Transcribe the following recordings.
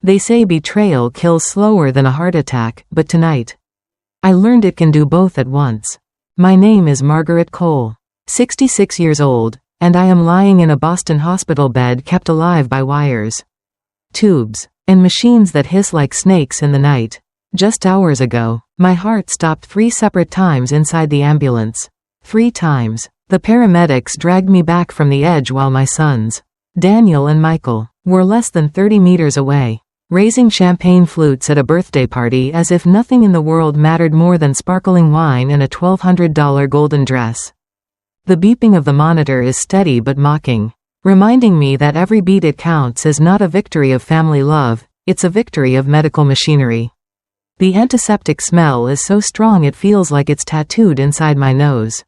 They say betrayal kills slower than a heart attack, but tonight, I learned it can do both at once. My name is Margaret Cole, 66 years old, and I am lying in a Boston hospital bed kept alive by wires, tubes, and machines that hiss like snakes in the night. Just hours ago, my heart stopped 3 separate times inside the ambulance. 3 times. The paramedics dragged me back from the edge while my sons, Daniel and Michael, were less than 30 meters away, raising champagne flutes at a birthday party as if nothing in the world mattered more than sparkling wine and a $1,200 golden dress. The beeping of the monitor is steady but mocking, reminding me that every beat it counts is not a victory of family love, it's a victory of medical machinery. The antiseptic smell is so strong it feels like it's tattooed inside my nose.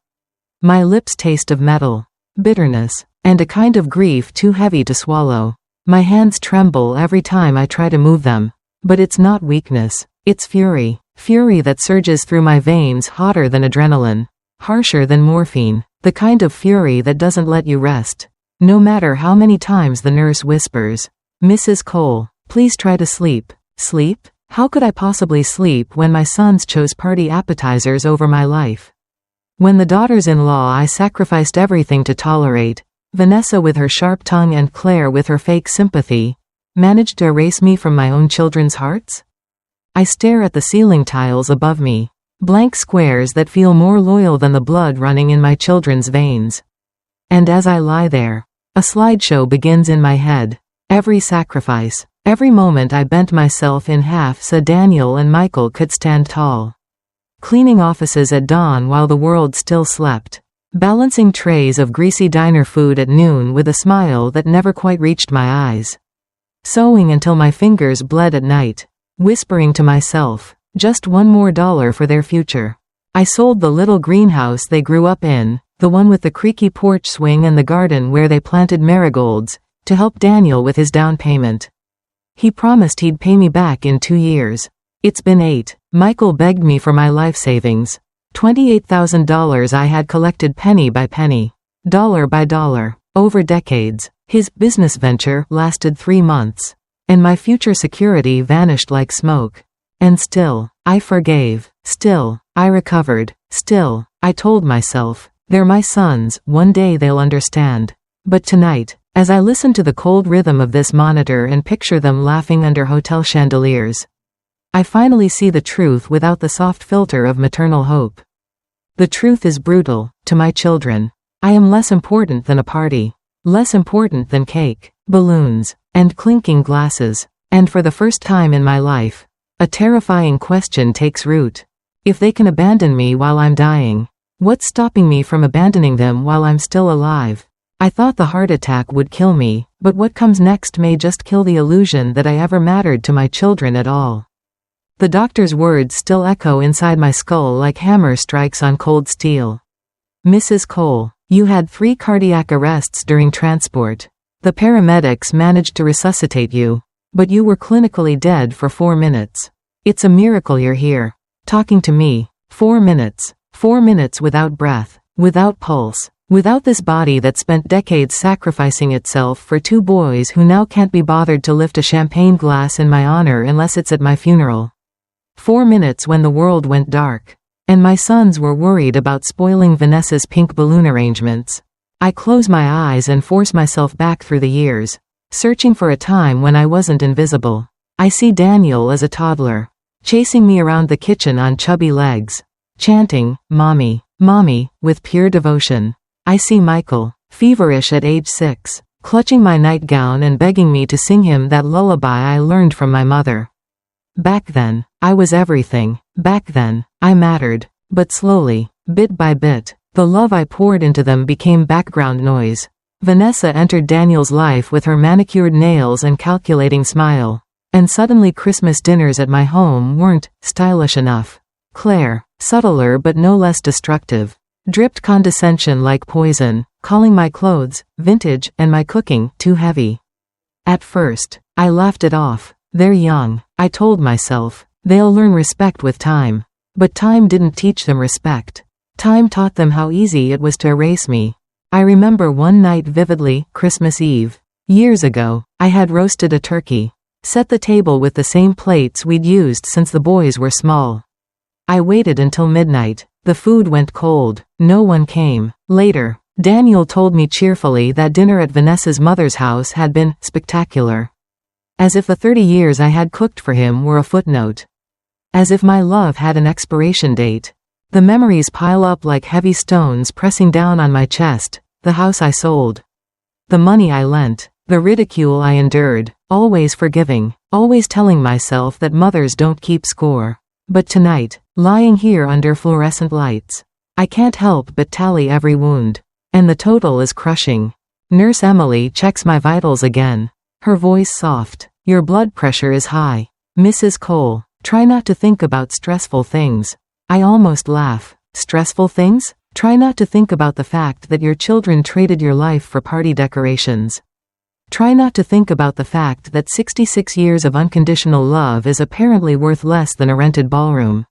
My lips taste of metal, bitterness, and a kind of grief too heavy to swallow. My hands tremble every time I try to move them. But it's not weakness, it's fury. Fury that surges through my veins hotter than adrenaline, harsher than morphine. The kind of fury that doesn't let you rest. No matter how many times the nurse whispers, "Mrs. Cole, please try to sleep." Sleep? How could I possibly sleep when my sons chose party appetizers over my life? When the daughters-in-law I sacrificed everything to tolerate, Vanessa with her sharp tongue and Claire with her fake sympathy, managed to erase me from my own children's hearts? I stare at the ceiling tiles above me, blank squares that feel more loyal than the blood running in my children's veins. And as I lie there, a slideshow begins in my head. Every sacrifice, every moment I bent myself in half so Daniel and Michael could stand tall. Cleaning offices at dawn while the world still slept. Balancing trays of greasy diner food at noon with a smile that never quite reached my eyes. Sewing until my fingers bled at night. Whispering to myself, just $1 more for their future. I sold the little greenhouse they grew up in, the one with the creaky porch swing and the garden where they planted marigolds, to help Daniel with his down payment. He promised he'd pay me back in 2 years. It's been 8. Michael begged me for my life savings. $28,000 I had collected penny by penny, dollar by dollar, over decades. His business venture lasted 3 months, and my future security vanished like smoke. And still, I forgave. Still, I recovered. Still, I told myself, they're my sons, one day they'll understand. But tonight, as I listen to the cold rhythm of this monitor and picture them laughing under hotel chandeliers, I finally see the truth without the soft filter of maternal hope. The truth is brutal. To my children, I am less important than a party, less important than cake, balloons, and clinking glasses. And for the first time in my life, a terrifying question takes root. If they can abandon me while I'm dying, what's stopping me from abandoning them while I'm still alive? I thought the heart attack would kill me, but what comes next may just kill the illusion that I ever mattered to my children at all. The doctor's words still echo inside my skull like hammer strikes on cold steel. Mrs. Cole, you had 3 cardiac arrests during transport. The paramedics managed to resuscitate you, but you were clinically dead for 4 minutes. It's a miracle you're here, talking to me. 4 minutes. 4 minutes without breath, without pulse, without this body that spent decades sacrificing itself for 2 boys who now can't be bothered to lift a champagne glass in my honor unless it's at my funeral. 4 minutes when the world went dark, and my sons were worried about spoiling Vanessa's pink balloon arrangements. I close my eyes and force myself back through the years, searching for a time when I wasn't invisible. I see Daniel as a toddler, chasing me around the kitchen on chubby legs, chanting, "Mommy, Mommy," with pure devotion. I see Michael, feverish at age 6, clutching my nightgown and begging me to sing him that lullaby I learned from my mother. Back then, I was everything. Back then, I mattered. But slowly, bit by bit, the love I poured into them became background noise. Vanessa entered Daniel's life with her manicured nails and calculating smile. And suddenly Christmas dinners at my home weren't stylish enough. Claire, subtler but no less destructive, dripped condescension like poison, calling my clothes, vintage, and my cooking, too heavy. At first, I laughed it off. They're young, I told myself. They'll learn respect with time. But time didn't teach them respect. Time taught them how easy it was to erase me. I remember one night vividly, Christmas Eve. Years ago, I had roasted a turkey. Set the table with the same plates we'd used since the boys were small. I waited until midnight. The food went cold. No one came. Later, Daniel told me cheerfully that dinner at Vanessa's mother's house had been spectacular. As if the 30 years I had cooked for him were a footnote. As if my love had an expiration date. The memories pile up like heavy stones pressing down on my chest. The house I sold. The money I lent. The ridicule I endured. Always forgiving. Always telling myself that mothers don't keep score. But tonight, lying here under fluorescent lights, I can't help but tally every wound. And the total is crushing. Nurse Emily checks my vitals again. Her voice soft. Your blood pressure is high. Mrs. Cole, try not to think about stressful things. I almost laugh. Stressful things? Try not to think about the fact that your children traded your life for party decorations. Try not to think about the fact that 66 years of unconditional love is apparently worth less than a rented ballroom.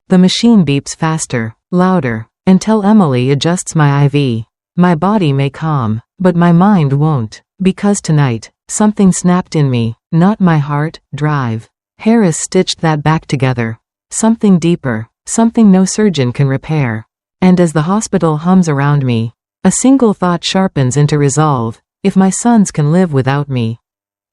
The machine beeps faster, louder, until Emily adjusts my IV. My body may calm, but my mind won't, because tonight, something snapped in me, not my heart, drive. Harris stitched that back together. Something deeper, something no surgeon can repair. And as the hospital hums around me, a single thought sharpens into resolve. If my sons can live without me,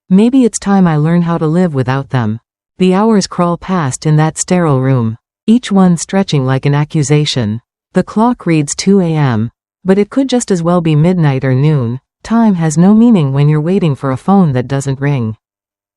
maybe it's time I learn how to live without them. The hours crawl past in that sterile room, each one stretching like an accusation. The clock reads 2 a.m., but it could just as well be midnight or noon. Time has no meaning when you're waiting for a phone that doesn't ring.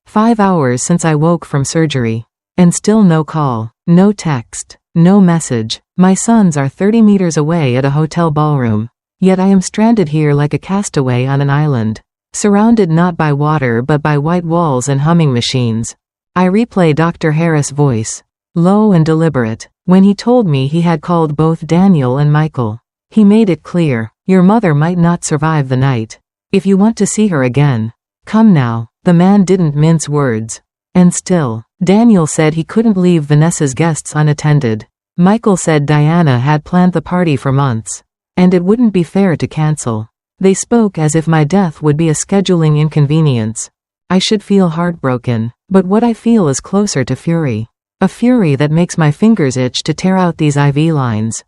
5 hours since I woke from surgery. And still no call, no text, no message. My sons are 30 meters away at a hotel ballroom. Yet I am stranded here like a castaway on an island, surrounded not by water but by white walls and humming machines. I replay Dr. Harris' voice, low and deliberate, when he told me he had called both Daniel and Michael. He made it clear, your mother might not survive the night. If you want to see her again, come now. The man didn't mince words. And still, Daniel said he couldn't leave Vanessa's guests unattended. Michael said Diana had planned the party for months. And it wouldn't be fair to cancel. They spoke as if my death would be a scheduling inconvenience. I should feel heartbroken, but what I feel is closer to fury. A fury that makes my fingers itch to tear out these IV lines.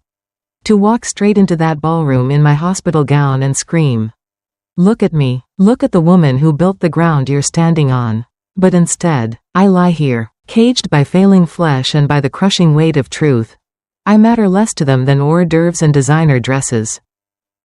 To walk straight into that ballroom in my hospital gown and scream. Look at me, look at the woman who built the ground you're standing on. But instead, I lie here, caged by failing flesh and by the crushing weight of truth. I matter less to them than hors d'oeuvres and designer dresses.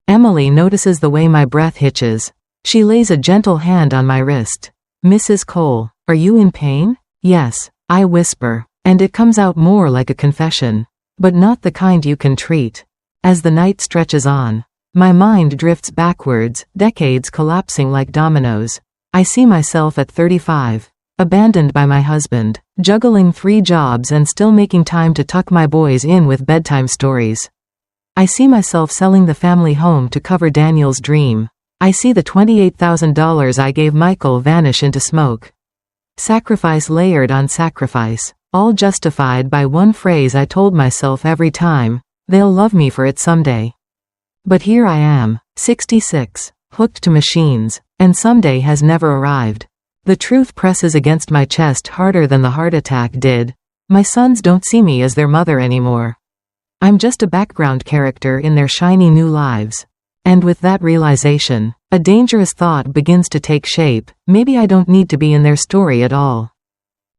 Emily notices the way my breath hitches. She lays a gentle hand on my wrist. Mrs. Cole, are you in pain? Yes, I whisper, and it comes out more like a confession. But not the kind you can treat. As the night stretches on, my mind drifts backwards, decades collapsing like dominoes. I see myself at 35. Abandoned by my husband, juggling 3 jobs and still making time to tuck my boys in with bedtime stories. I see myself selling the family home to cover Daniel's dream. I see the $28,000 I gave Michael vanish into smoke. Sacrifice layered on sacrifice, all justified by one phrase I told myself every time, they'll love me for it someday. But here I am, 66, hooked to machines, and someday has never arrived. The truth presses against my chest harder than the heart attack did. My sons don't see me as their mother anymore. I'm just a background character in their shiny new lives. And with that realization, a dangerous thought begins to take shape. Maybe I don't need to be in their story at all.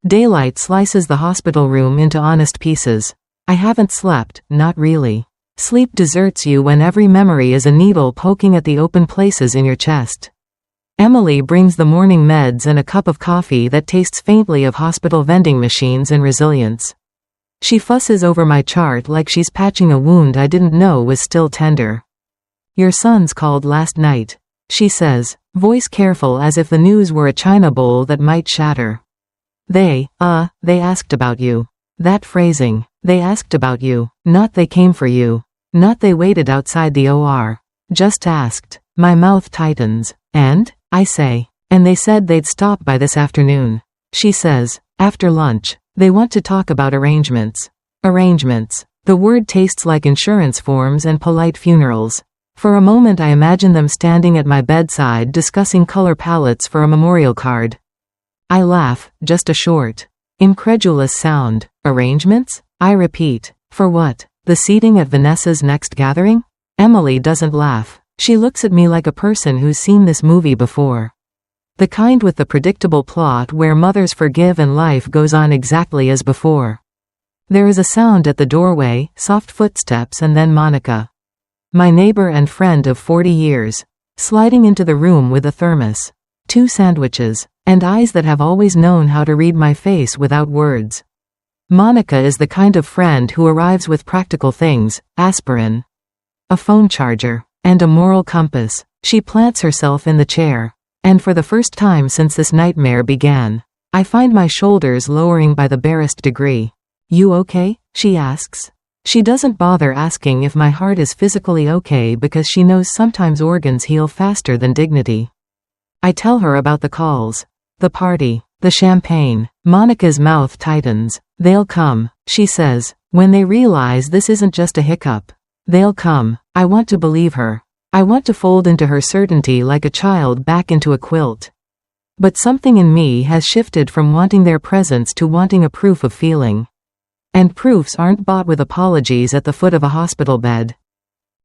Daylight slices the hospital room into honest pieces. I haven't slept, not really. Sleep deserts you when every memory is a needle poking at the open places in your chest. Emily brings the morning meds and a cup of coffee that tastes faintly of hospital vending machines and resilience. She fusses over my chart like she's patching a wound I didn't know was still tender. Your sons called last night, she says, voice careful as if the news were a china bowl that might shatter. They asked about you. That phrasing, they asked about you, not they came for you, not they waited outside the OR. Just asked. My mouth tightens. And? I say. And they said they'd stop by this afternoon. She says, after lunch. They want to talk about arrangements. Arrangements. The word tastes like insurance forms and polite funerals. For a moment I imagine them standing at my bedside discussing color palettes for a memorial card. I laugh, just a short, incredulous sound. Arrangements? I repeat. For what? The seating at Vanessa's next gathering? Emily doesn't laugh. She looks at me like a person who's seen this movie before. The kind with the predictable plot where mothers forgive and life goes on exactly as before. There is a sound at the doorway, soft footsteps, and then Monica. My neighbor and friend of 40 years. Sliding into the room with a thermos, 2 sandwiches, and eyes that have always known how to read my face without words. Monica is the kind of friend who arrives with practical things, aspirin, a phone charger, and a moral compass. She plants herself in the chair. And for the first time since this nightmare began, I find my shoulders lowering by the barest degree. You okay? She asks. She doesn't bother asking if my heart is physically okay because she knows sometimes organs heal faster than dignity. I tell her about the calls, the party, the champagne. Monica's mouth tightens. They'll come, she says, when they realize this isn't just a hiccup. They'll come. I want to believe her. I want to fold into her certainty like a child back into a quilt. But something in me has shifted from wanting their presence to wanting a proof of feeling. And proofs aren't bought with apologies at the foot of a hospital bed.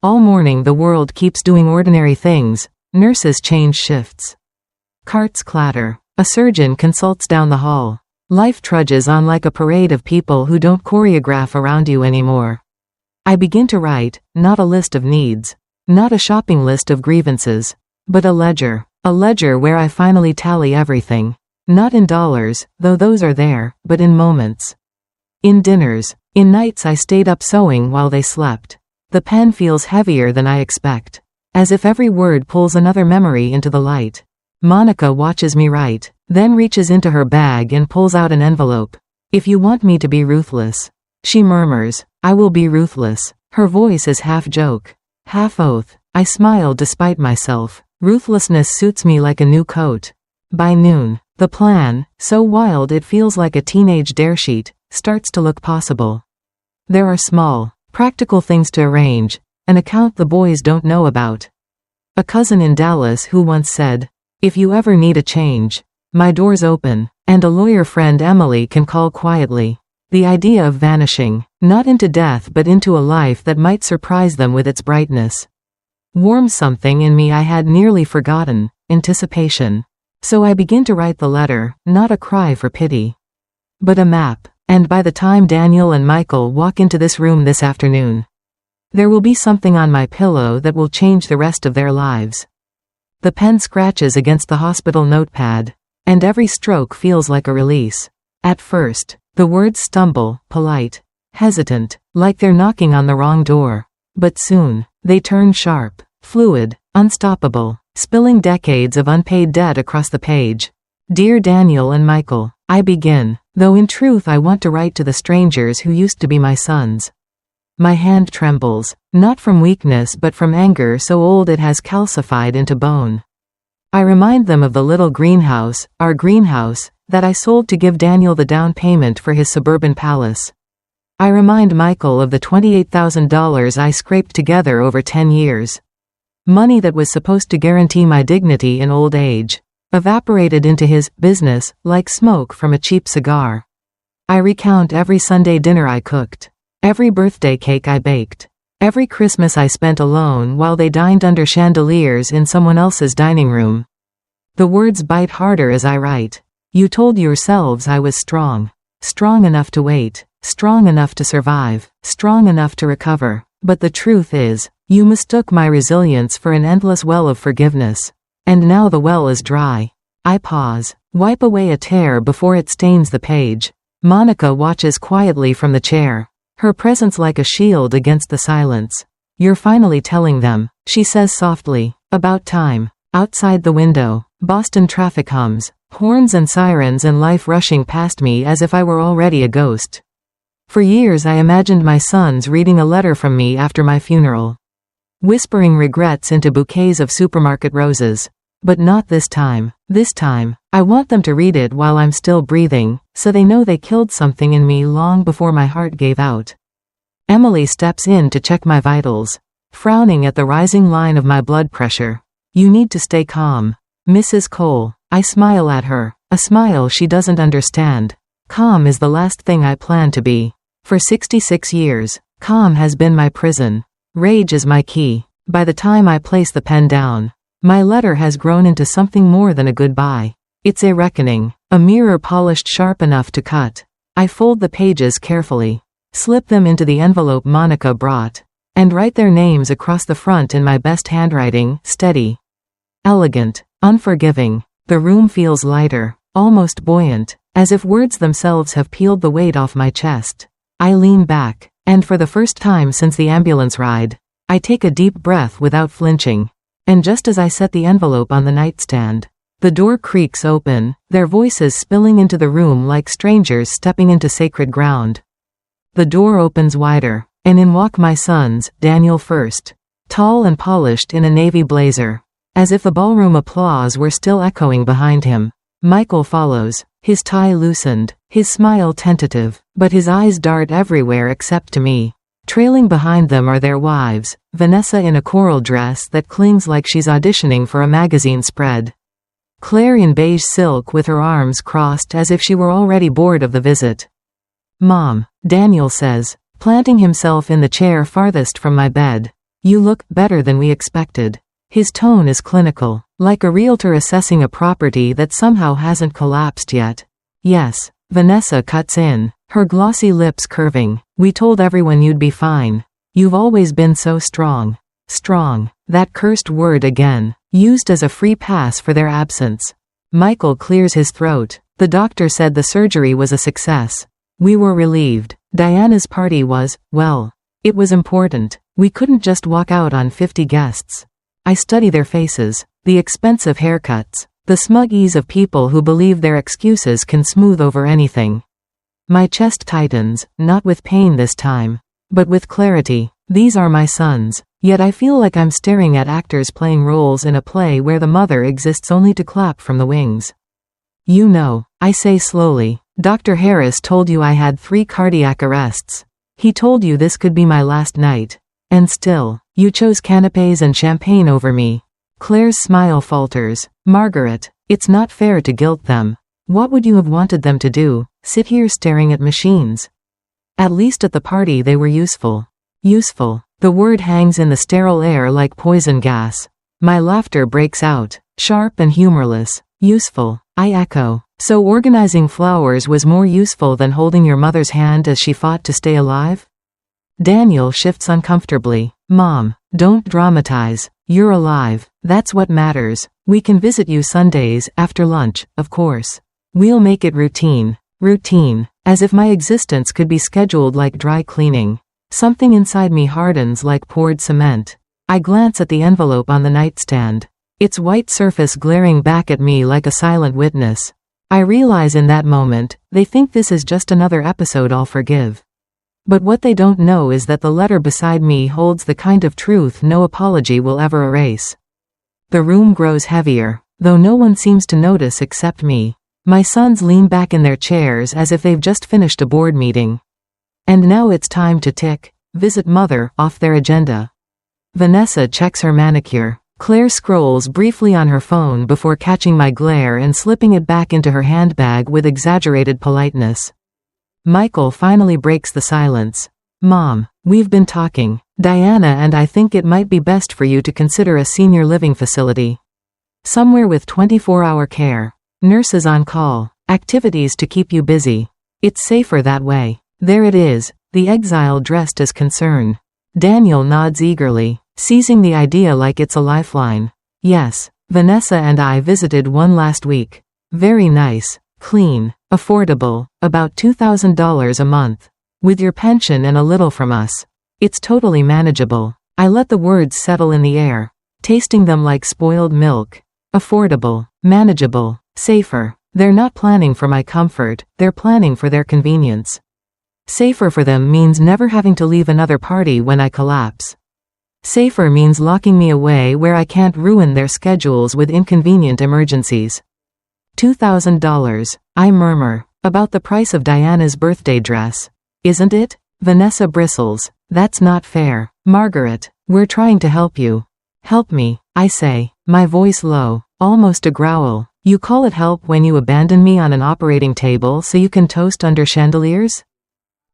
All morning the world keeps doing ordinary things. Nurses change shifts. Carts clatter. A surgeon consults down the hall. Life trudges on like a parade of people who don't choreograph around you anymore. I begin to write, not a list of needs. Not a shopping list of grievances. But a ledger. A ledger where I finally tally everything. Not in dollars, though those are there, but in moments. In dinners. In nights I stayed up sewing while they slept. The pen feels heavier than I expect. As if every word pulls another memory into the light. Monica watches me write, then reaches into her bag and pulls out an envelope. If you want me to be ruthless. She murmurs, I will be ruthless. Her voice is half joke, half oath. I smile despite myself. Ruthlessness suits me like a new coat. By noon, the plan, so wild it feels like a teenage dare sheet, starts to look possible. There are small, practical things to arrange, an account the boys don't know about. A cousin in Dallas who once said, if you ever need a change, my door's open, and a lawyer friend Emily can call quietly. The idea of vanishing, not into death but into a life that might surprise them with its brightness, warms something in me I had nearly forgotten, anticipation. So I begin to write the letter, not a cry for pity, but a map. And by the time Daniel and Michael walk into this room this afternoon, there will be something on my pillow that will change the rest of their lives. The pen scratches against the hospital notepad, and every stroke feels like a release. At first, the words stumble, polite, hesitant, like they're knocking on the wrong door. But soon, they turn sharp, fluid, unstoppable, spilling decades of unpaid debt across the page. Dear Daniel and Michael, I begin, though in truth I want to write to the strangers who used to be my sons. My hand trembles, not from weakness but from anger so old it has calcified into bone. I remind them of the little greenhouse, our greenhouse, that I sold to give Daniel the down payment for his suburban palace. I remind Michael of the $28,000 I scraped together over 10 years. Money that was supposed to guarantee my dignity in old age, evaporated into his business like smoke from a cheap cigar. I recount every Sunday dinner I cooked. Every birthday cake I baked. Every Christmas I spent alone while they dined under chandeliers in someone else's dining room. The words bite harder as I write. You told yourselves I was strong. Strong enough to wait. Strong enough to survive. Strong enough to recover. But the truth is, you mistook my resilience for an endless well of forgiveness. And now the well is dry. I pause. Wipe away a tear before it stains the page. Monica watches quietly from the chair. Her presence like a shield against the silence. You're finally telling them, she says softly. About time. Outside the window, Boston traffic hums, horns and sirens and life rushing past me as if I were already a ghost. For years I imagined my sons reading a letter from me after my funeral, whispering regrets into bouquets of supermarket roses. But not this time. This time, I want them to read it while I'm still breathing, so they know they killed something in me long before my heart gave out. Emily steps in to check my vitals, frowning at the rising line of my blood pressure. You need to stay calm, Mrs. Cole. I smile at her. A smile she doesn't understand. Calm is the last thing I plan to be. For 66 years, calm has been my prison. Rage is my key. By the time I place the pen down, my letter has grown into something more than a goodbye. It's a reckoning, a mirror polished sharp enough to cut. I fold the pages carefully, slip them into the envelope Monica brought, and write their names across the front in my best handwriting, steady, elegant, unforgiving. The room feels lighter, almost buoyant, as if words themselves have peeled the weight off my chest. I lean back, and for the first time since the ambulance ride, I take a deep breath without flinching. And just as I set the envelope on the nightstand, the door creaks open, their voices spilling into the room like strangers stepping into sacred ground. The door opens wider, and in walk my sons, Daniel first, tall and polished in a navy blazer, as if the ballroom applause were still echoing behind him. Michael follows, his tie loosened, his smile tentative, but his eyes dart everywhere except to me. Trailing behind them are their wives, Vanessa in a coral dress that clings like she's auditioning for a magazine spread. Claire in beige silk with her arms crossed as if she were already bored of the visit. "Mom," Daniel says, planting himself in the chair farthest from my bed. "You look better than we expected." His tone is clinical, like a realtor assessing a property that somehow hasn't collapsed yet. "Yes," Vanessa cuts in, her glossy lips curving. "We told everyone you'd be fine. You've always been so strong." Strong, that cursed word again, used as a free pass for their absence. Michael clears his throat. "The doctor said the surgery was a success. We were relieved. Diana's party was, well, it was important. We couldn't just walk out on 50 guests." I study their faces, the expensive haircuts, the smug ease of people who believe their excuses can smooth over anything. My chest tightens, not with pain this time, but with clarity. These are my sons, yet I feel like I'm staring at actors playing roles in a play where the mother exists only to clap from the wings. "You know," I say slowly, "Dr. Harris told you I had 3 cardiac arrests. He told you this could be my last night. And still, you chose canapés and champagne over me." Claire's smile falters. "Margaret, it's not fair to guilt them. What would you have wanted them to do, sit here staring at machines? At least at the party they were useful." Useful. The word hangs in the sterile air like poison gas. My laughter breaks out, sharp and humorless. "Useful," I echo. "So organizing flowers was more useful than holding your mother's hand as she fought to stay alive?" Daniel shifts uncomfortably. "Mom, don't dramatize. You're alive. That's what matters. We can visit you Sundays, after lunch, of course. We'll make it routine." Routine. As if my existence could be scheduled like dry cleaning. Something inside me hardens like poured cement. I glance at the envelope on the nightstand, its white surface glaring back at me like a silent witness. I realize in that moment, they think this is just another episode I'll forgive. But what they don't know is that the letter beside me holds the kind of truth no apology will ever erase. The room grows heavier, though no one seems to notice except me. My sons lean back in their chairs as if they've just finished a board meeting. And now it's time to tick "Visit Mother" off their agenda. Vanessa checks her manicure. Claire scrolls briefly on her phone before catching my glare and slipping it back into her handbag with exaggerated politeness. Michael finally breaks the silence. "Mom, we've been talking. Diana and I think it might be best for you to consider a senior living facility. Somewhere with 24-hour care, nurses on call, activities to keep you busy. It's safer that way." There it is, the exile dressed as concern. Daniel nods eagerly, seizing the idea like it's a lifeline. "Yes, Vanessa and I visited one last week. Very nice, clean, affordable, about $2,000 a month. With your pension and a little from us. It's totally manageable." I let the words settle in the air, tasting them like spoiled milk. Affordable, manageable, safer. They're not planning for my comfort, they're planning for their convenience. Safer for them means never having to leave another party when I collapse. Safer means locking me away where I can't ruin their schedules with inconvenient emergencies. $2,000, I murmur, about the price of Diana's birthday dress. "Isn't it?" Vanessa bristles. "That's not fair. Margaret, we're trying to help you." "Help me," I say, my voice low, almost a growl. You call it help when you abandon me on an operating table so you can toast under chandeliers?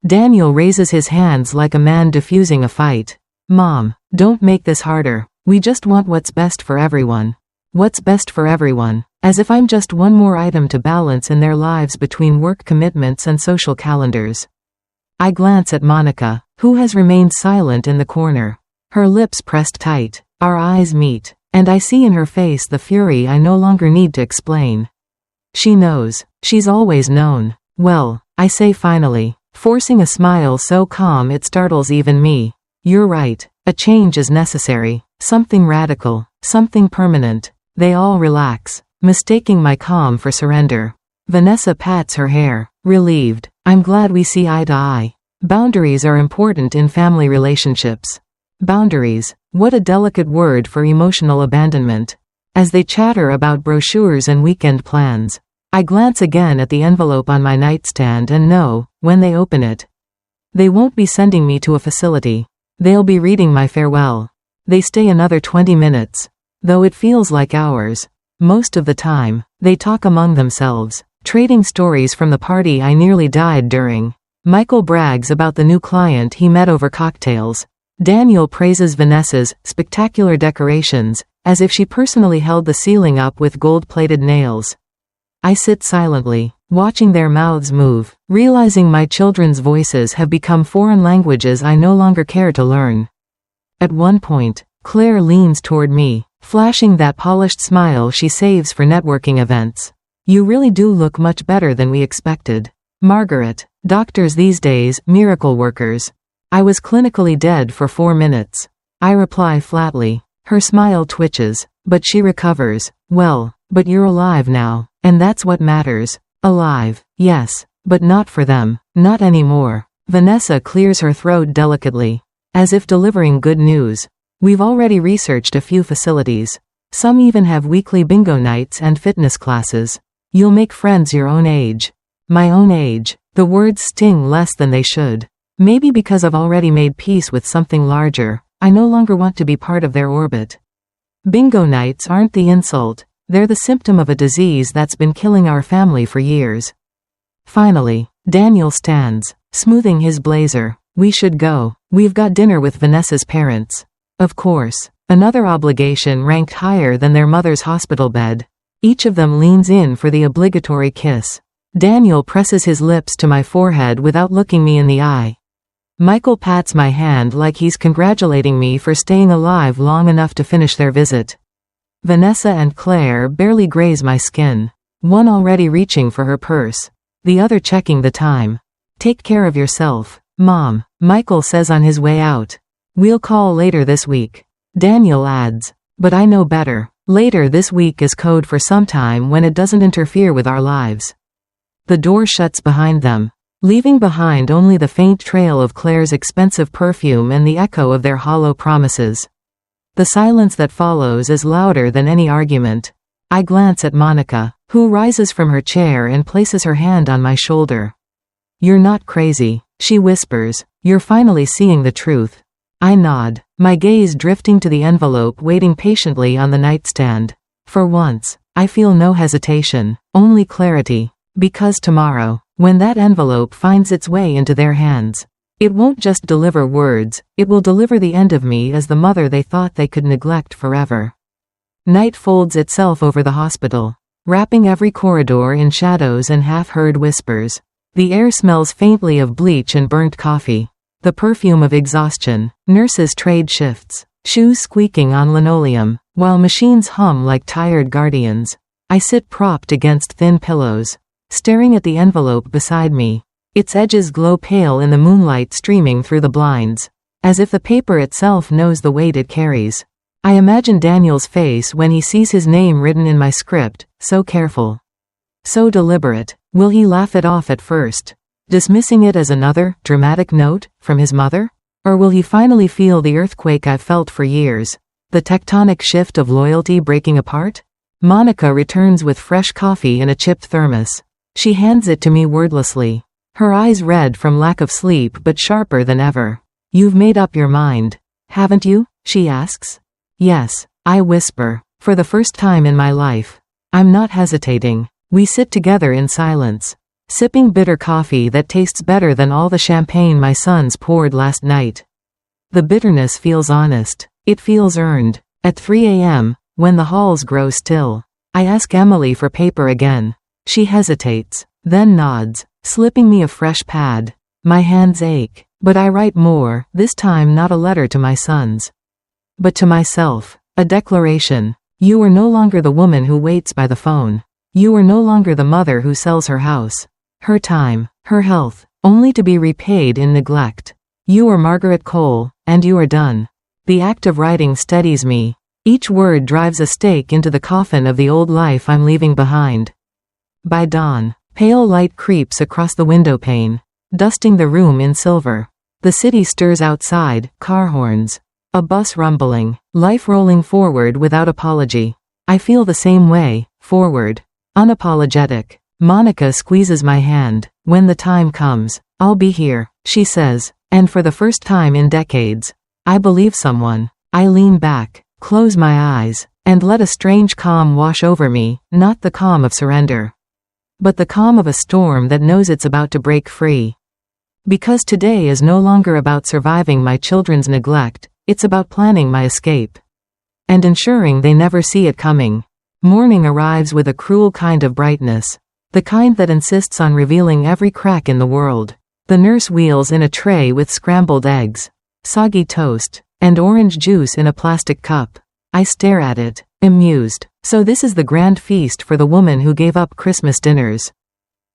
Daniel raises his hands like a man diffusing a fight. Mom, don't make this harder. We just want what's best for everyone. What's best for everyone? As if I'm just one more item to balance in their lives between work commitments and social calendars. I glance at Monica, who has remained silent in the corner. Her lips pressed tight. Our eyes meet, and I see in her face the fury I no longer need to explain. She knows. She's always known. Well, I say finally, forcing a smile so calm it startles even me. You're right. A change is necessary. Something radical. Something permanent. They all relax, mistaking my calm for surrender. Vanessa pats her hair, relieved. I'm glad we see eye to eye. Boundaries are important in family relationships. Boundaries. What a delicate word for emotional abandonment. As they chatter about brochures and weekend plans, I glance again at the envelope on my nightstand and know, when they open it, they won't be sending me to a facility. They'll be reading my farewell. They stay another 20 minutes. Though it feels like hours. Most of the time, they talk among themselves, trading stories from the party I nearly died during. Michael brags about the new client he met over cocktails. Daniel praises Vanessa's spectacular decorations, as if she personally held the ceiling up with gold-plated nails. I sit silently, watching their mouths move, realizing my children's voices have become foreign languages I no longer care to learn. At one point, Claire leans toward me, flashing that polished smile she saves for networking events. You really do look much better than we expected. Margaret, doctors these days, miracle workers. I was clinically dead for 4 minutes. I reply flatly. Her smile twitches, but she recovers. Well, but you're alive now, and that's what matters. Alive, yes, but not for them, not anymore. Vanessa clears her throat delicately, as if delivering good news. We've already researched a few facilities. Some even have weekly bingo nights and fitness classes. You'll make friends your own age. My own age. The words sting less than they should. Maybe because I've already made peace with something larger, I no longer want to be part of their orbit. Bingo nights aren't the insult. They're the symptom of a disease that's been killing our family for years. Finally, Daniel stands, smoothing his blazer. We should go. We've got dinner with Vanessa's parents. Of course, another obligation ranked higher than their mother's hospital bed. Each of them leans in for the obligatory kiss. Daniel presses his lips to my forehead without looking me in the eye. Michael pats my hand like he's congratulating me for staying alive long enough to finish their visit. Vanessa and Claire barely graze my skin, one already reaching for her purse, the other checking the time. Take care of yourself, Mom, Michael says on his way out. We'll call later this week. Daniel adds, but I know better. Later this week is code for sometime when it doesn't interfere with our lives. The door shuts behind them, leaving behind only the faint trail of Claire's expensive perfume and the echo of their hollow promises. The silence that follows is louder than any argument. I glance at Monica, who rises from her chair and places her hand on my shoulder. You're not crazy, she whispers. You're finally seeing the truth. I nod, my gaze drifting to the envelope waiting patiently on the nightstand. For once, I feel no hesitation, only clarity. Because tomorrow, when that envelope finds its way into their hands, it won't just deliver words, it will deliver the end of me as the mother they thought they could neglect forever. Night folds itself over the hospital, wrapping every corridor in shadows and half-heard whispers. The air smells faintly of bleach and burnt coffee. The perfume of exhaustion. Nurses trade shifts, shoes squeaking on linoleum, while machines hum like tired guardians. I sit propped against thin pillows, staring at the envelope beside me. Its edges glow pale in the moonlight streaming through the blinds, as if the paper itself knows the weight it carries. I imagine Daniel's face when he sees his name written in my script, so careful, so deliberate. Will he laugh it off at first, dismissing it as another dramatic note from his mother? Or will he finally feel the earthquake I've felt for years, the tectonic shift of loyalty breaking apart? Monica returns with fresh coffee in a chipped thermos. She hands it to me wordlessly, her eyes red from lack of sleep but sharper than ever. You've made up your mind, haven't you? She asks. Yes, I whisper. For the first time in my life. I'm not hesitating. We sit together in silence, sipping bitter coffee that tastes better than all the champagne my sons poured last night. The bitterness feels honest. It feels earned. At 3 a.m., when the halls grow still, I ask Emily for paper again. She hesitates, then nods, slipping me a fresh pad. My hands ache, but I write more, this time not a letter to my sons, but to myself. A declaration. You are no longer the woman who waits by the phone. You are no longer the mother who sells her house, her time, her health, only to be repaid in neglect. You are Margaret Cole, and you are done. The act of writing steadies me. Each word drives a stake into the coffin of the old life I'm leaving behind. By dawn, pale light creeps across the window pane, dusting the room in silver. The city stirs outside, car horns, a bus rumbling, life rolling forward without apology. I feel the same way, forward, unapologetic. Monica squeezes my hand. When the time comes, I'll be here, she says, and for the first time in decades, I believe someone. I lean back, close my eyes, and let a strange calm wash over me, not the calm of surrender, but the calm of a storm that knows it's about to break free. Because today is no longer about surviving my children's neglect, it's about planning my escape, and ensuring they never see it coming. Morning arrives with a cruel kind of brightness, the kind that insists on revealing every crack in the world. The nurse wheels in a tray with scrambled eggs, soggy toast, and orange juice in a plastic cup. I stare at it, amused. So this is the grand feast for the woman who gave up Christmas dinners,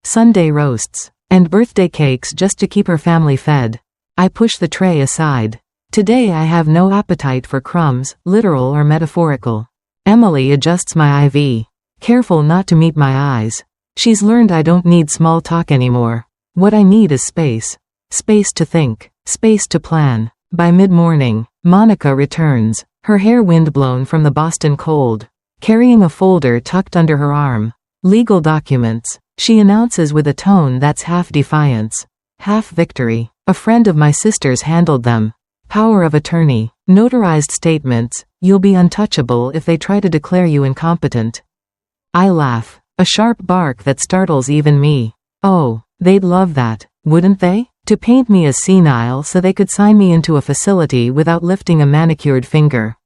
Sunday roasts, and birthday cakes just to keep her family fed. I push the tray aside. Today I have no appetite for crumbs, literal or metaphorical. Emily adjusts my IV, careful not to meet my eyes. She's learned I don't need small talk anymore. What I need is space. Space to think. Space to plan. By mid-morning, Monica returns, her hair windblown from the Boston cold, carrying a folder tucked under her arm. Legal documents, she announces with a tone that's half defiance, half victory. A friend of my sister's handled them. Power of attorney, notarized statements, you'll be untouchable if they try to declare you incompetent. I laugh, a sharp bark that startles even me. Oh, they'd love that, wouldn't they? To paint me as senile so they could sign me into a facility without lifting a manicured finger.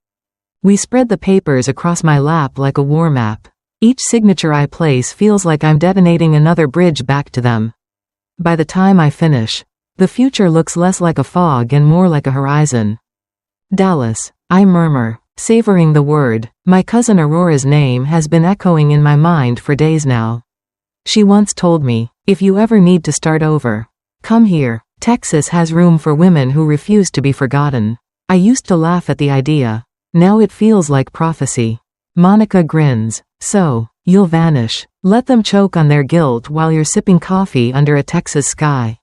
We spread the papers across my lap like a war map. Each signature I place feels like I'm detonating another bridge back to them. By the time I finish, the future looks less like a fog and more like a horizon. Dallas, I murmur, savoring the word. My cousin Aurora's name has been echoing in my mind for days now. She once told me, if you ever need to start over, come here. Texas has room for women who refuse to be forgotten. I used to laugh at the idea. Now it feels like prophecy. Monica grins. So, you'll vanish. Let them choke on their guilt while you're sipping coffee under a Texas sky.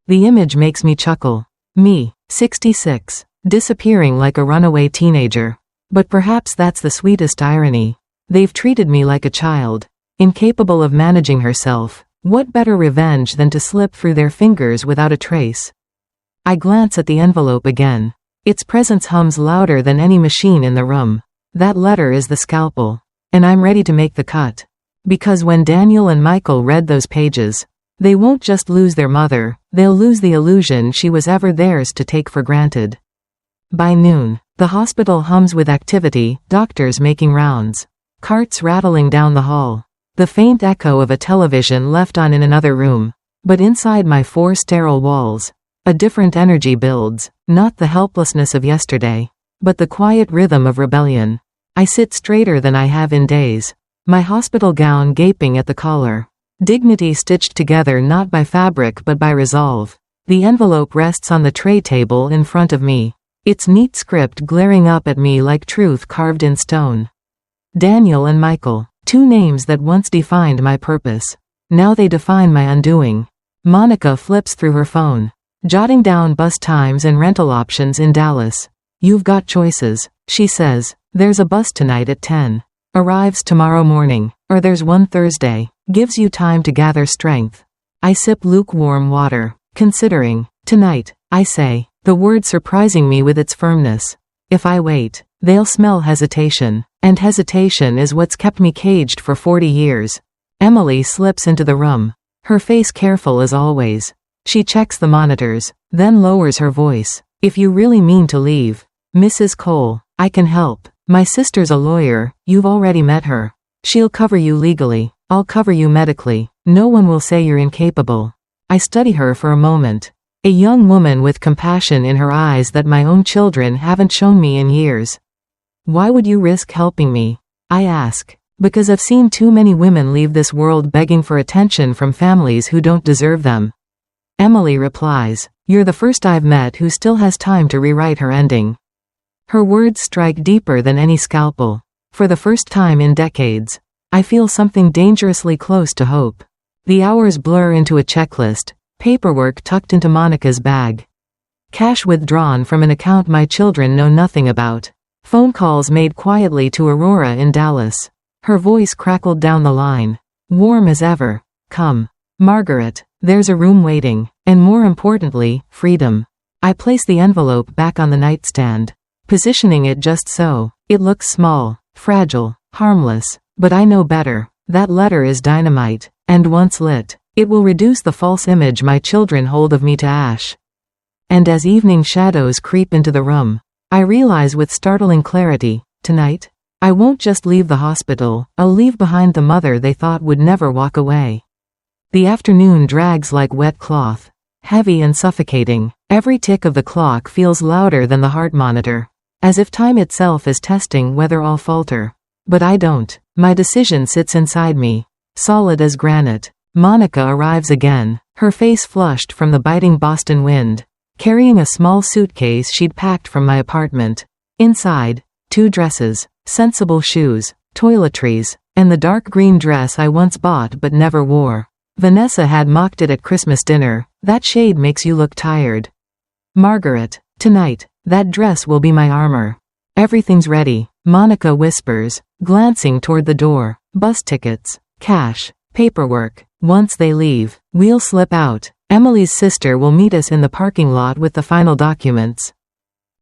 The image makes me chuckle. Me, 66, disappearing like a runaway teenager. But perhaps that's the sweetest irony. They've treated me like a child, incapable of managing herself. What better revenge than to slip through their fingers without a trace? I glance at the envelope again. Its presence hums louder than any machine in the room. That letter is the scalpel. And I'm ready to make the cut. Because when Daniel and Michael read those pages, they won't just lose their mother, they'll lose the illusion she was ever theirs to take for granted. By noon, the hospital hums with activity, doctors making rounds, carts rattling down the hall. The faint echo of a television left on in another room. But inside my 4 sterile walls, a different energy builds, not the helplessness of yesterday, but the quiet rhythm of rebellion. I sit straighter than I have in days, my hospital gown gaping at the collar. Dignity stitched together not by fabric but by resolve. The envelope rests on the tray table in front of me, its neat script glaring up at me like truth carved in stone. Daniel and Michael, 2 names that once defined my purpose. Now they define my undoing. Monica flips through her phone, jotting down bus times and rental options in Dallas. You've got choices, she says. There's a bus tonight at 10. Arrives tomorrow morning. Or there's one Thursday. Gives you time to gather strength. I sip lukewarm water, considering. Tonight, I say, the word surprising me with its firmness. If I wait, They'll smell hesitation. And hesitation is what's kept me caged for 40 years. Emily slips into the room. Her face careful as always. She checks the monitors, then lowers her voice. If you really mean to leave, Mrs. Cole, I can help. My sister's a lawyer, you've already met her. She'll cover you legally. I'll cover you medically. No one will say you're incapable. I study her for a moment. A young woman with compassion in her eyes that my own children haven't shown me in years. Why would you risk helping me? I ask. Because I've seen too many women leave this world begging for attention from families who don't deserve them. Emily replies, you're the first I've met who still has time to rewrite her ending. Her words strike deeper than any scalpel. For the first time in decades, I feel something dangerously close to hope. The hours blur into a checklist, paperwork tucked into Monica's bag. Cash withdrawn from an account my children know nothing about. Phone calls made quietly to Aurora in Dallas. Her voice crackled down the line. Warm as ever. Come, Margaret, there's a room waiting, and more importantly, freedom. I place the envelope back on the nightstand, positioning it just so. It looks small, fragile, harmless, but I know better. That letter is dynamite, and once lit, it will reduce the false image my children hold of me to ash. And as evening shadows creep into the room, I realize with startling clarity, tonight, I won't just leave the hospital, I'll leave behind the mother they thought would never walk away. The afternoon drags like wet cloth, heavy and suffocating. Every tick of the clock feels louder than the heart monitor, as if time itself is testing whether I'll falter. But I don't. My decision sits inside me, solid as granite. Monica arrives again, her face flushed from the biting Boston wind, carrying a small suitcase she'd packed from my apartment. Inside, 2 dresses, sensible shoes, toiletries, and the dark green dress I once bought but never wore. Vanessa had mocked it at Christmas dinner. That shade makes you look tired. Margaret, tonight, that dress will be my armor. Everything's ready, Monica whispers, glancing toward the door. Bus tickets, cash, paperwork. Once they leave, we'll slip out. Emily's sister will meet us in the parking lot with the final documents.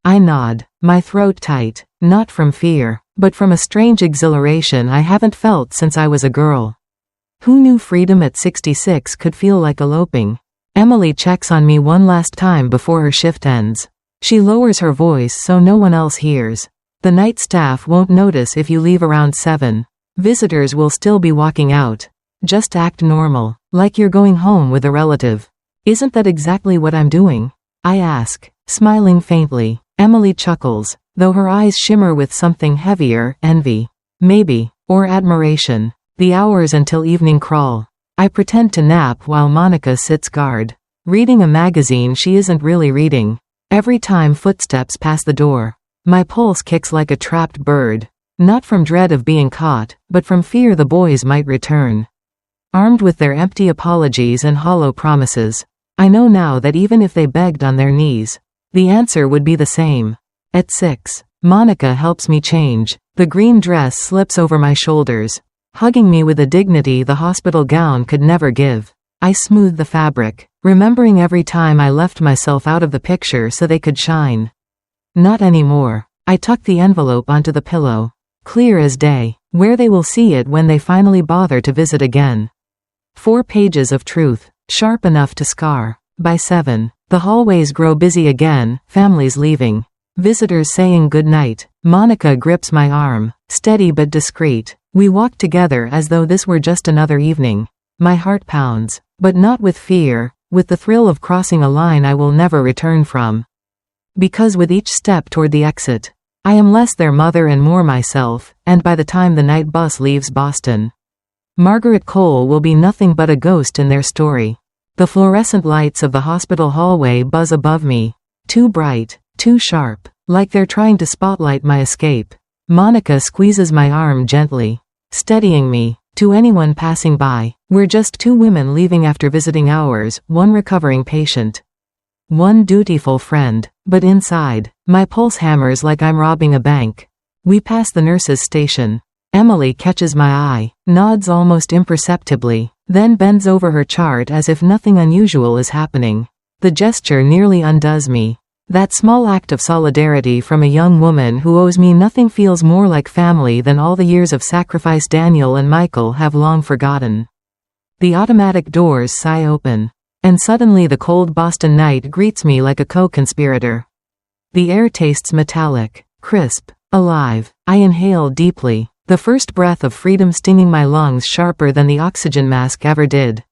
I nod, my throat tight, not from fear, but from a strange exhilaration I haven't felt since I was a girl. Who knew freedom at 66 could feel like eloping? Emily checks on me one last time before her shift ends. She lowers her voice so no one else hears. The night staff won't notice if you leave around 7. Visitors will still be walking out. Just act normal, like you're going home with a relative. Isn't that exactly what I'm doing? I ask, smiling faintly. Emily chuckles, though her eyes shimmer with something heavier, envy. Maybe, or admiration. The hours until evening crawl. I pretend to nap while Monica sits guard, reading a magazine she isn't really reading. Every time footsteps pass the door, my pulse kicks like a trapped bird. Not from dread of being caught, but from fear the boys might return. Armed with their empty apologies and hollow promises, I know now that even if they begged on their knees, the answer would be the same. At 6, Monica helps me change. The green dress slips over my shoulders, hugging me with a dignity the hospital gown could never give. I smooth the fabric, remembering every time I left myself out of the picture so they could shine. Not anymore. I tuck the envelope onto the pillow, clear as day, where they will see it when they finally bother to visit again. 4 pages of truth, sharp enough to scar. By 7, the hallways grow busy again, families leaving, visitors saying goodnight. Monica grips my arm, steady but discreet. We walk together as though this were just another evening. My heart pounds, but not with fear, with the thrill of crossing a line I will never return from. Because with each step toward the exit, I am less their mother and more myself, and by the time the night bus leaves Boston, Margaret Cole will be nothing but a ghost in their story. The fluorescent lights of the hospital hallway buzz above me, too bright, too sharp, like they're trying to spotlight my escape. Monica squeezes my arm gently, steadying me. To anyone passing by, we're just 2 women leaving after visiting hours, 1 recovering patient, 1 dutiful friend. But inside, my pulse hammers like I'm robbing a bank. We pass the nurse's station. Emily catches my eye, nods almost imperceptibly, then bends over her chart as if nothing unusual is happening. The gesture nearly undoes me. That small act of solidarity from a young woman who owes me nothing feels more like family than all the years of sacrifice Daniel and Michael have long forgotten. The automatic doors sigh open. And suddenly the cold Boston night greets me like a co-conspirator. The air tastes metallic, crisp, alive. I inhale deeply, the first breath of freedom stinging my lungs sharper than the oxygen mask ever did.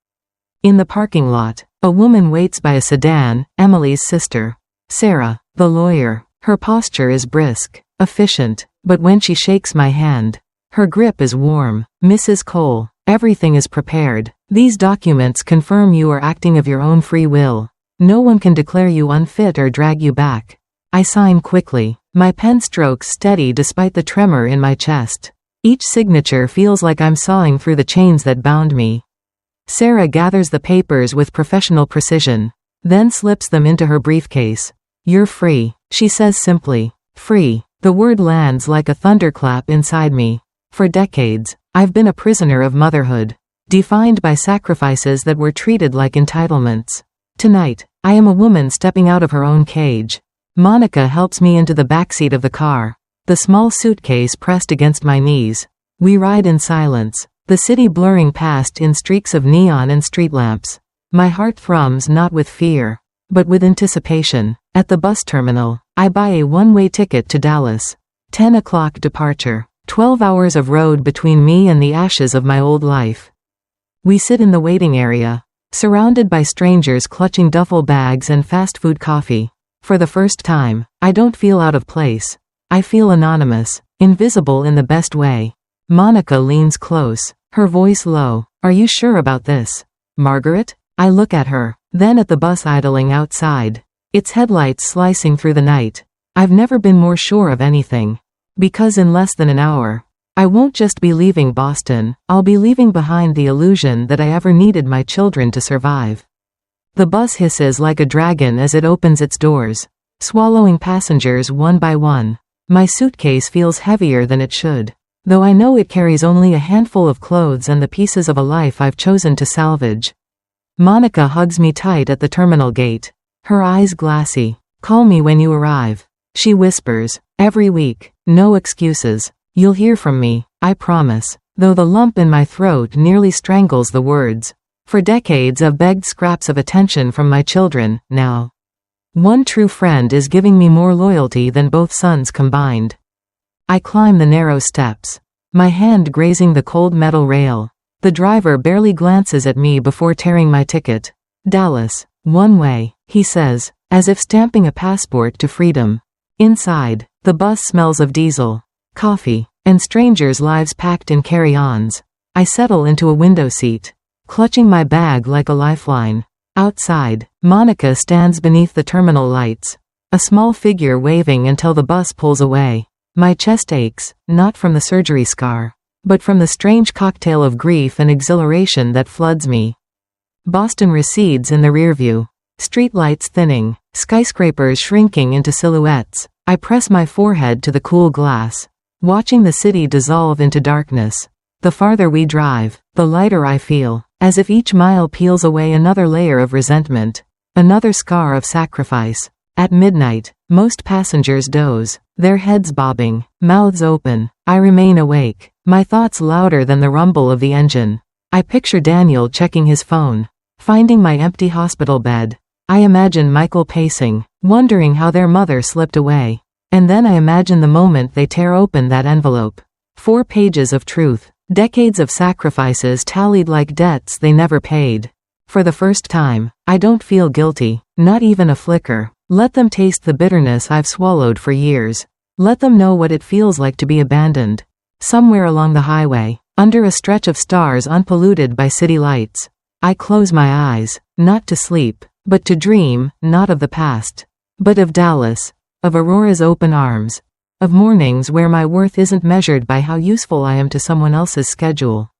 In the parking lot, a woman waits by a sedan, Emily's sister. Sarah, the lawyer. Her posture is brisk, efficient, but when she shakes my hand, her grip is warm. Mrs. Cole, everything is prepared. These documents confirm you are acting of your own free will. No one can declare you unfit or drag you back. I sign quickly, my pen strokes steady despite the tremor in my chest. Each signature feels like I'm sawing through the chains that bound me. Sarah gathers the papers with professional precision, then slips them into her briefcase. You're free, she says simply. Free. The word lands like a thunderclap inside me. For decades, I've been a prisoner of motherhood, defined by sacrifices that were treated like entitlements. Tonight, I am a woman stepping out of her own cage. Monica helps me into the backseat of the car, the small suitcase pressed against my knees. We ride in silence, the city blurring past in streaks of neon and street lamps. My heart thrums not with fear, but with anticipation. At the bus terminal, I buy a one-way ticket to Dallas. 10 o'clock departure. 12 hours of road between me and the ashes of my old life. We sit in the waiting area, surrounded by strangers clutching duffel bags and fast food coffee. For the first time, I don't feel out of place. I feel anonymous, invisible in the best way. Monica leans close, her voice low. Are you sure about this, Margaret? I look at her, then at the bus idling outside, its headlights slicing through the night. I've never been more sure of anything. Because in less than an hour, I won't just be leaving Boston, I'll be leaving behind the illusion that I ever needed my children to survive. The bus hisses like a dragon as it opens its doors, swallowing passengers one by one. My suitcase feels heavier than it should, though I know it carries only a handful of clothes and the pieces of a life I've chosen to salvage. Monica hugs me tight at the terminal gate, her eyes glassy. Call me when you arrive, she whispers. Every week, no excuses. You'll hear from me, I promise, though the lump in my throat nearly strangles the words. For decades I've begged scraps of attention from my children. Now, one true friend is giving me more loyalty than both sons combined. I climb the narrow steps, my hand grazing the cold metal rail. The driver barely glances at me before tearing my ticket. Dallas, one way, he says, as if stamping a passport to freedom. Inside, the bus smells of diesel, coffee, and strangers' lives packed in carry-ons. I settle into a window seat, clutching my bag like a lifeline. Outside, Monica stands beneath the terminal lights, a small figure waving until the bus pulls away. My chest aches, not from the surgery scar, but from the strange cocktail of grief and exhilaration that floods me. Boston recedes in the rearview, streetlights thinning, skyscrapers shrinking into silhouettes. I press my forehead to the cool glass, watching the city dissolve into darkness. The farther we drive, the lighter I feel, as if each mile peels away another layer of resentment, another scar of sacrifice. At midnight, most passengers doze, their heads bobbing, mouths open. I remain awake, my thoughts louder than the rumble of the engine. I picture Daniel checking his phone, finding my empty hospital bed. I imagine Michael pacing, wondering how their mother slipped away. And then I imagine the moment they tear open that envelope. 4 pages of truth, decades of sacrifices tallied like debts they never paid. For the first time, I don't feel guilty, not even a flicker. Let them taste the bitterness I've swallowed for years. Let them know what it feels like to be abandoned. Somewhere along the highway, under a stretch of stars unpolluted by city lights, I close my eyes, not to sleep, but to dream, not of the past, but of Dallas, of Aurora's open arms, of mornings where my worth isn't measured by how useful I am to someone else's schedule.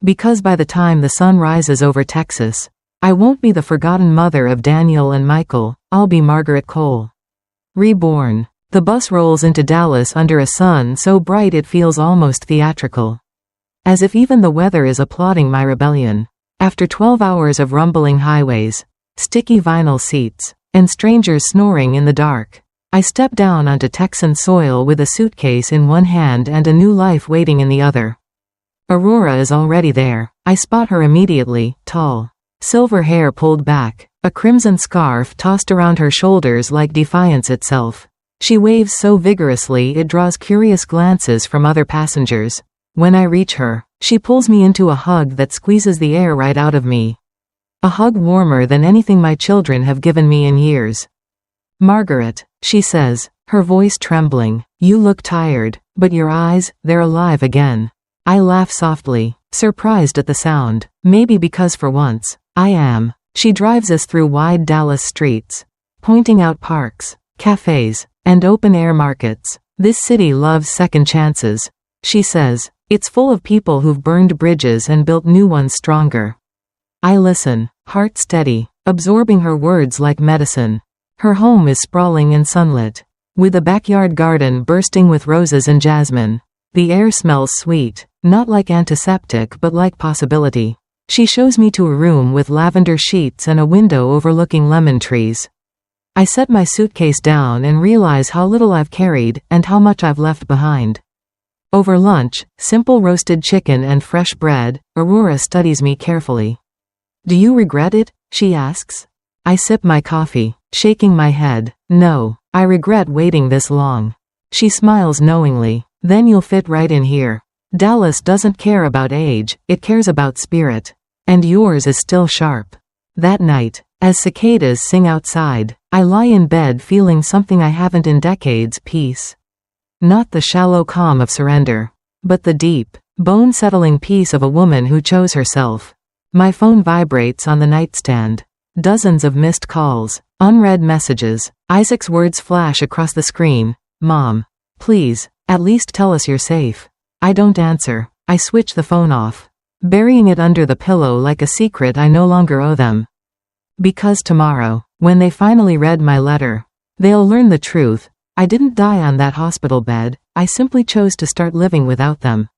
Because by the time the sun rises over Texas, I won't be the forgotten mother of Daniel and Michael, I'll be Margaret Cole. Reborn. The bus rolls into Dallas under a sun so bright it feels almost theatrical. As if even the weather is applauding my rebellion. After 12 hours of rumbling highways, sticky vinyl seats, and strangers snoring in the dark. I step down onto Texan soil with a suitcase in one hand and a new life waiting in the other. Aurora is already there. I spot her immediately, tall. Silver hair pulled back, a crimson scarf tossed around her shoulders like defiance itself. She waves so vigorously it draws curious glances from other passengers. When I reach her, she pulls me into a hug that squeezes the air right out of me. A hug warmer than anything my children have given me in years. "Margaret," she says, her voice trembling, "you look tired, but your eyes, they're alive again." I laugh softly, surprised at the sound, maybe because for once, I am. She drives us through wide Dallas streets, pointing out parks, cafes, and open-air markets. "This city loves second chances," she says. "It's full of people who've burned bridges and built new ones stronger." I listen, heart steady, absorbing her words like medicine. Her home is sprawling and sunlit, with a backyard garden bursting with roses and jasmine. The air smells sweet, not like antiseptic but like possibility. She shows me to a room with lavender sheets and a window overlooking lemon trees. I set my suitcase down and realize how little I've carried and how much I've left behind. Over lunch, simple roasted chicken and fresh bread, Aurora studies me carefully. "Do you regret it?" she asks. I sip my coffee, shaking my head. "No, I regret waiting this long." She smiles knowingly. "Then you'll fit right in here. Dallas doesn't care about age, it cares about spirit. And yours is still sharp." That night, as cicadas sing outside, I lie in bed feeling something I haven't in decades: peace. Not the shallow calm of surrender, but the deep, bone-settling peace of a woman who chose herself. My phone vibrates on the nightstand. Dozens of missed calls, unread messages. Isaac's words flash across the screen. "Mom, please, at least tell us you're safe." I don't answer. I switch the phone off, burying it under the pillow like a secret I no longer owe them. Because tomorrow, when they finally read my letter, they'll learn the truth. I didn't die on that hospital bed, I simply chose to start living without them.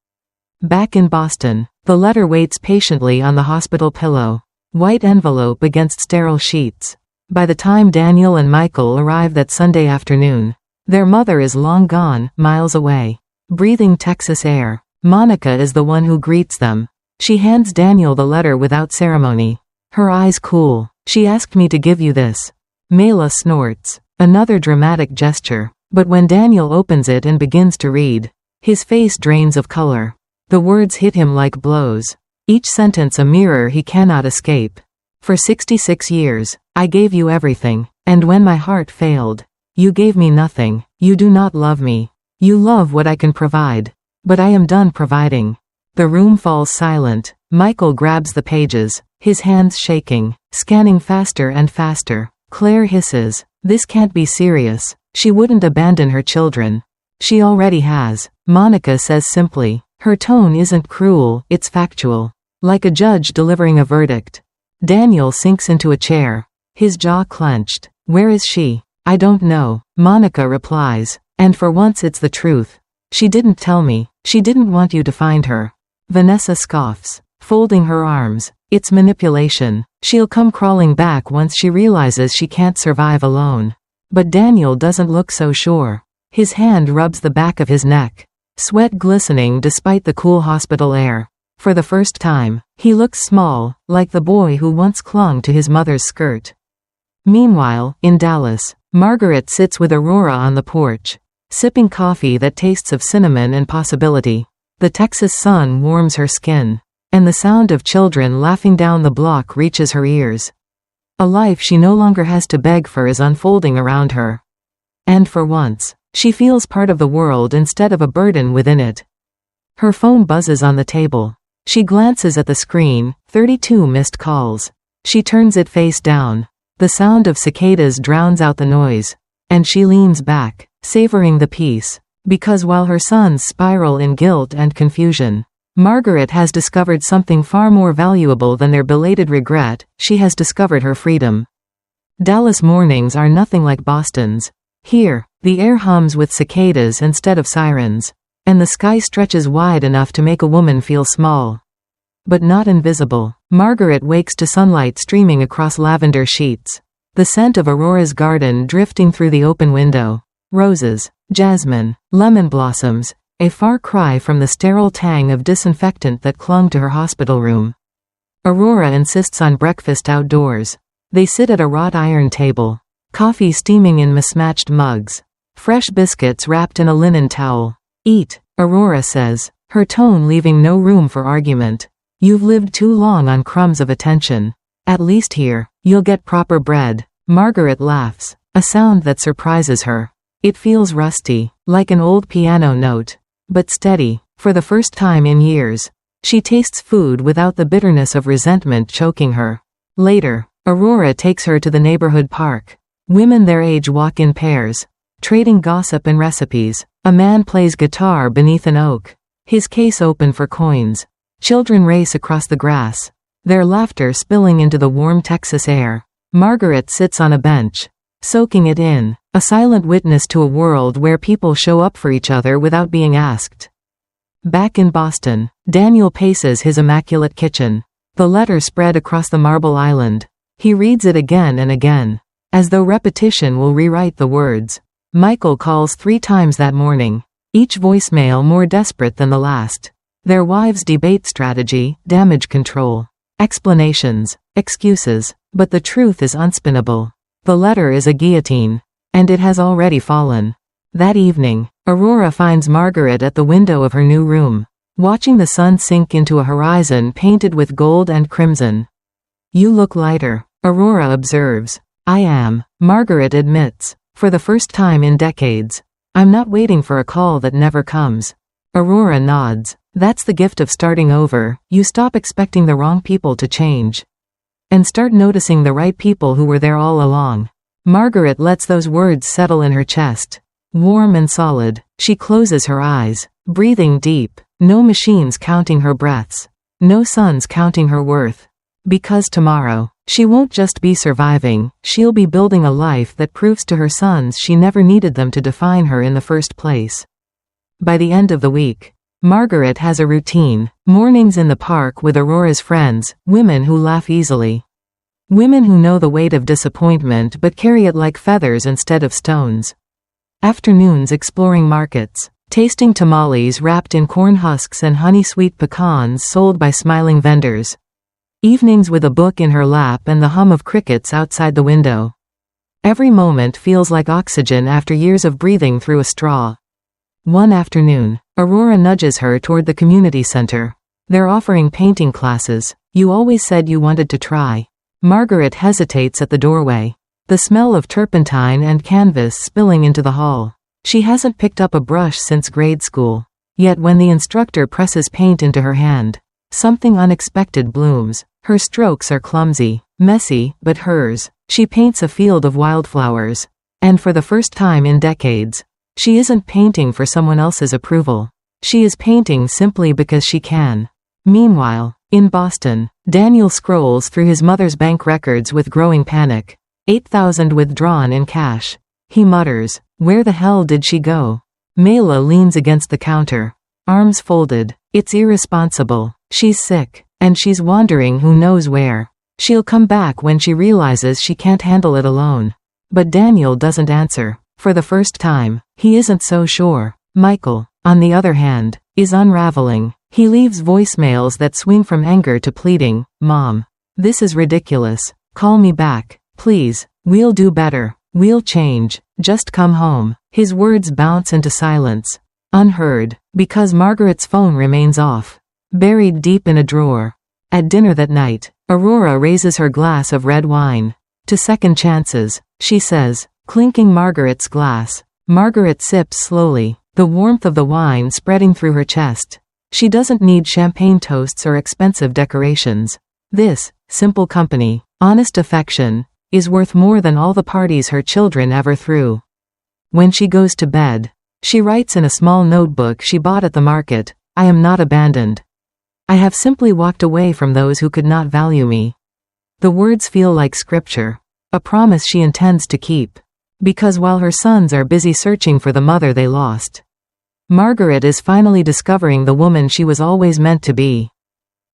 Back in Boston, the letter waits patiently on the hospital pillow. White envelope against sterile sheets. By the time Daniel and Michael arrive that Sunday afternoon, their mother is long gone, miles away. Breathing Texas air, Monica is the one who greets them. She hands Daniel the letter without ceremony. Her eyes cool. "She asked me to give you this." Mela snorts. Another dramatic gesture. But when Daniel opens it and begins to read, his face drains of color. The words hit him like blows. Each sentence a mirror he cannot escape. "For 66 years, I gave you everything, and when my heart failed, you gave me nothing. You do not love me. You love what I can provide. But I am done providing." The room falls silent. Michael grabs the pages, his hands shaking, scanning faster and faster. Claire hisses, "This can't be serious. She wouldn't abandon her children." "She already has," Monica says simply. Her tone isn't cruel, it's factual. Like a judge delivering a verdict. Daniel sinks into a chair, his jaw clenched. "Where is she?" "I don't know," Monica replies. "And for once it's the truth. She didn't tell me. She didn't want you to find her." Vanessa scoffs, folding her arms. "It's manipulation. She'll come crawling back once she realizes she can't survive alone." But Daniel doesn't look so sure. His hand rubs the back of his neck, sweat glistening despite the cool hospital air. For the first time, he looks small, like the boy who once clung to his mother's skirt. Meanwhile, in Dallas, Margaret sits with Aurora on the porch, sipping coffee that tastes of cinnamon and possibility. The Texas sun warms her skin, and the sound of children laughing down the block reaches her ears. A life she no longer has to beg for is unfolding around her. And for once, she feels part of the world instead of a burden within it. Her phone buzzes on the table. She glances at the screen, 32 missed calls. She turns it face down. The sound of cicadas drowns out the noise. And she leans back, savoring the peace. Because while her sons spiral in guilt and confusion, Margaret has discovered something far more valuable than their belated regret. She has discovered her freedom. Dallas mornings are nothing like Boston's. Here, the air hums with cicadas instead of sirens, and the sky stretches wide enough to make a woman feel small, but not invisible. Margaret wakes to sunlight streaming across lavender sheets. The scent of Aurora's garden drifting through the open window. Roses, jasmine, lemon blossoms, a far cry from the sterile tang of disinfectant that clung to her hospital room. Aurora insists on breakfast outdoors. They sit at a wrought iron table. Coffee steaming in mismatched mugs. Fresh biscuits wrapped in a linen towel. Eat, Aurora says, her tone leaving no room for argument. You've lived too long on crumbs of attention. At least here, you'll get proper bread. Margaret laughs, a sound that surprises her. It feels rusty, like an old piano note, but steady. For the first time in years, she tastes food without the bitterness of resentment choking her. Later, Aurora takes her to the neighborhood park. Women their age walk in pairs, trading gossip and recipes. A man plays guitar beneath an oak, his case open for coins. Children race across the grass, their laughter spilling into the warm Texas air. Margaret sits on a bench, soaking it in, a silent witness to a world where people show up for each other without being asked. Back in Boston, Daniel paces his immaculate kitchen. The letter spread across the marble island. He reads it again and again, as though repetition will rewrite the words. Michael calls 3 times that morning, each voicemail more desperate than the last. Their wives debate strategy, damage control, explanations, excuses, but the truth is unspinnable. The letter is a guillotine, and it has already fallen. That evening, Aurora finds Margaret at the window of her new room, watching the sun sink into a horizon painted with gold and crimson. You look lighter, Aurora observes. I am, Margaret admits, for the first time in decades. I'm not waiting for a call that never comes. Aurora nods. That's the gift of starting over. You stop expecting the wrong people to change, and start noticing the right people who were there all along. Margaret lets those words settle in her chest. Warm and solid, she closes her eyes, breathing deep. No machines counting her breaths. No suns counting her worth. Because tomorrow, she won't just be surviving, she'll be building a life that proves to her sons she never needed them to define her in the first place. By the end of the week, Margaret has a routine. Mornings in the park with Aurora's friends, women who laugh easily. Women who know the weight of disappointment but carry it like feathers instead of stones. Afternoons exploring markets, tasting tamales wrapped in corn husks and honey-sweet pecans sold by smiling vendors. Evenings with a book in her lap and the hum of crickets outside the window. Every moment feels like oxygen after years of breathing through a straw. One afternoon, Aurora nudges her toward the community center. They're offering painting classes. You always said you wanted to try. Margaret hesitates at the doorway, the smell of turpentine and canvas spilling into the hall. She hasn't picked up a brush since grade school. Yet when the instructor presses paint into her hand, something unexpected blooms. Her strokes are clumsy, messy, but hers. She paints a field of wildflowers. And for the first time in decades, she isn't painting for someone else's approval. She is painting simply because she can. Meanwhile, in Boston, Daniel scrolls through his mother's bank records with growing panic. $8,000 withdrawn in cash. He mutters, "Where the hell did she go?" Mayla leans against the counter, arms folded. It's irresponsible. She's sick, and she's wandering who knows where. She'll come back when she realizes she can't handle it alone. But Daniel doesn't answer. For the first time, he isn't so sure. Michael, on the other hand, is unraveling. He leaves voicemails that swing from anger to pleading. Mom, this is ridiculous. Call me back, please. We'll do better. We'll change. Just come home. His words bounce into silence. Unheard, because Margaret's phone remains off, buried deep in a drawer. At dinner that night, Aurora raises her glass of red wine. To second chances, she says, clinking Margaret's glass. Margaret sips slowly, the warmth of the wine spreading through her chest. She doesn't need champagne toasts or expensive decorations. This, simple company, honest affection, is worth more than all the parties her children ever threw. When she goes to bed, she writes in a small notebook she bought at the market, I am not abandoned. I have simply walked away from those who could not value me. The words feel like scripture, a promise she intends to keep. Because while her sons are busy searching for the mother they lost, Margaret is finally discovering the woman she was always meant to be.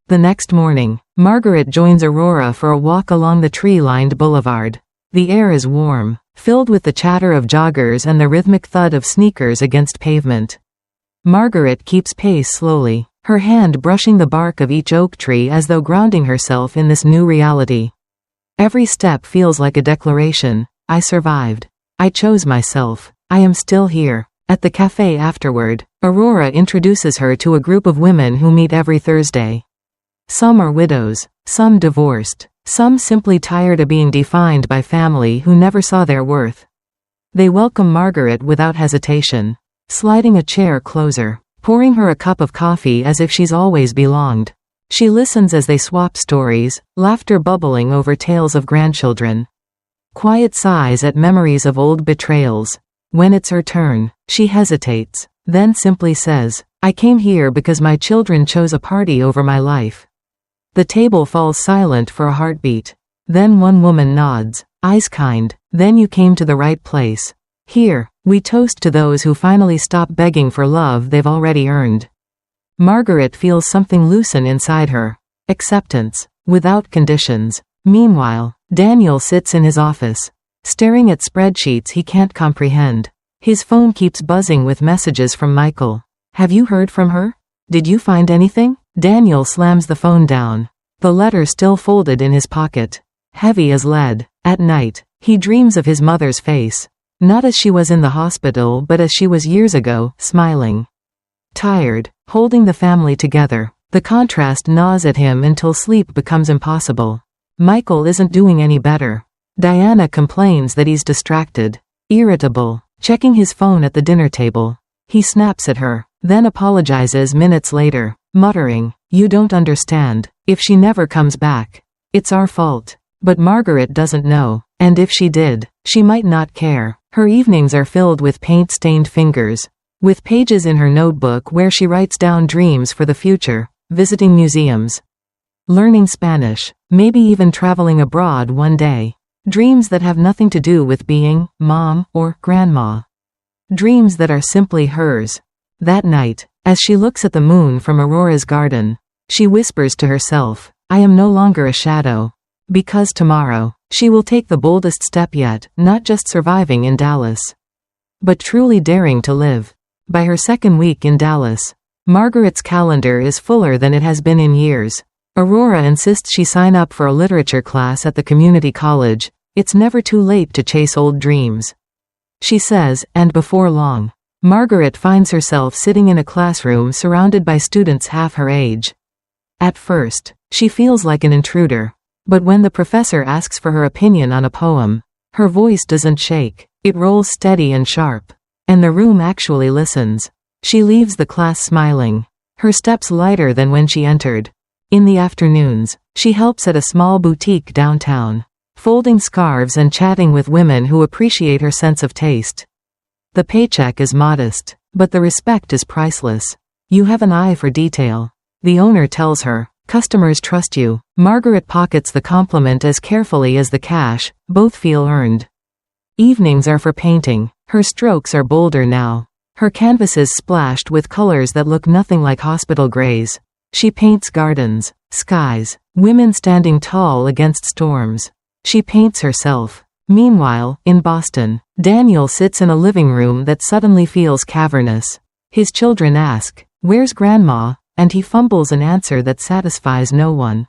The next morning, Margaret joins Aurora for a walk along the tree-lined boulevard. The air is warm, filled with the chatter of joggers and the rhythmic thud of sneakers against pavement. Margaret keeps pace slowly, her hand brushing the bark of each oak tree as though grounding herself in this new reality. Every step feels like a declaration. I survived. I chose myself. I am still here. At the cafe afterward, Aurora introduces her to a group of women who meet every Thursday. Some are widows, some divorced, some simply tired of being defined by family who never saw their worth. They welcome Margaret without hesitation, sliding a chair closer, pouring her a cup of coffee as if she's always belonged. She listens as they swap stories, laughter bubbling over tales of grandchildren. Quiet sighs at memories of old betrayals. When it's her turn, she hesitates, then simply says, I came here because my children chose a party over my life. The table falls silent for a heartbeat. Then one woman nods, eyes kind, then you came to the right place. Here, we toast to those who finally stop begging for love they've already earned. Margaret feels something loosen inside her. Acceptance, without conditions. Meanwhile, Daniel sits in his office, staring at spreadsheets he can't comprehend. His phone keeps buzzing with messages from Michael. Have you heard from her? Did you find anything? Daniel slams the phone down, the letter still folded in his pocket, heavy as lead. At night, he dreams of his mother's face, not as she was in the hospital but as she was years ago, smiling. Tired, holding the family together. The contrast gnaws at him until sleep becomes impossible. Michael isn't doing any better. Diana complains that he's distracted, irritable, checking his phone at the dinner table. He snaps at her, then apologizes minutes later, muttering, You don't understand. If she never comes back, it's our fault. But Margaret doesn't know, and if she did, she might not care. Her evenings are filled with paint-stained fingers, with pages in her notebook where she writes down dreams for the future, visiting museums, learning Spanish, maybe even traveling abroad one day. Dreams that have nothing to do with being mom or grandma. Dreams that are simply hers. That night, as she looks at the moon from Aurora's garden, she whispers to herself, I am no longer a shadow. Because tomorrow, she will take the boldest step yet, not just surviving in Dallas, but truly daring to live. By her second week in Dallas, Margaret's calendar is fuller than it has been in years. Aurora insists she sign up for a literature class at the community college. It's never too late to chase old dreams, she says, and before long, Margaret finds herself sitting in a classroom surrounded by students half her age. At first, she feels like an intruder, but when the professor asks for her opinion on a poem, her voice doesn't shake, it rolls steady and sharp, and the room actually listens. She leaves the class smiling, her steps lighter than when she entered. In the afternoons, she helps at a small boutique downtown, folding scarves and chatting with women who appreciate her sense of taste. The paycheck is modest, but the respect is priceless. You have an eye for detail, the owner tells her. Customers trust you. Margaret pockets the compliment as carefully as the cash, both feel earned. Evenings are for painting. Her strokes are bolder now, her canvases splashed with colors that look nothing like hospital grays. She paints gardens, skies, women standing tall against storms. She paints herself. Meanwhile, in Boston, Daniel sits in a living room that suddenly feels cavernous. His children ask, Where's Grandma? And he fumbles an answer that satisfies no one.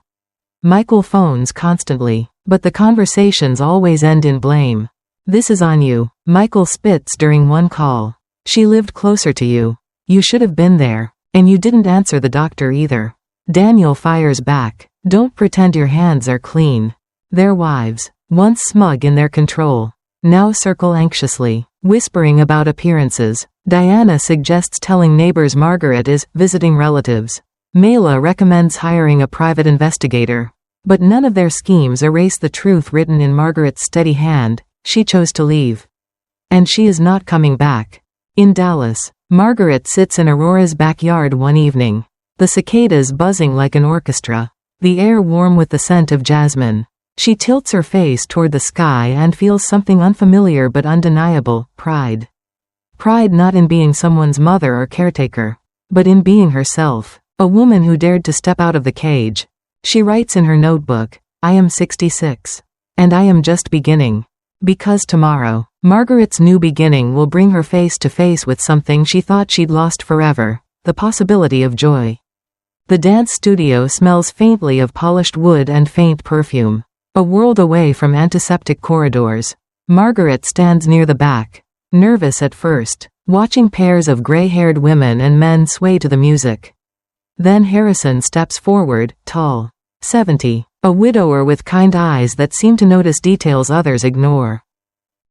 Michael phones constantly, but the conversations always end in blame. This is on you, Michael spits during one call. She lived closer to you. You should have been there. And you didn't answer the doctor either. Daniel fires back. Don't pretend your hands are clean. Their wives, once smug in their control, now circle anxiously, whispering about appearances. Diana suggests telling neighbors Margaret is visiting relatives. Mela recommends hiring a private investigator. But none of their schemes erase the truth written in Margaret's steady hand. She chose to leave. And she is not coming back. In Dallas, Margaret sits in Aurora's backyard one evening. The cicadas buzzing like an orchestra. The air warm with the scent of jasmine. She tilts her face toward the sky and feels something unfamiliar but undeniable, pride. Pride not in being someone's mother or caretaker, but in being herself, a woman who dared to step out of the cage. She writes in her notebook, I am 66. And I am just beginning. Because tomorrow, Margaret's new beginning will bring her face to face with something she thought she'd lost forever, the possibility of joy. The dance studio smells faintly of polished wood and faint perfume. A world away from antiseptic corridors, Margaret stands near the back, nervous at first, watching pairs of gray-haired women and men sway to the music. Then Harrison steps forward, tall, 70, a widower with kind eyes that seem to notice details others ignore.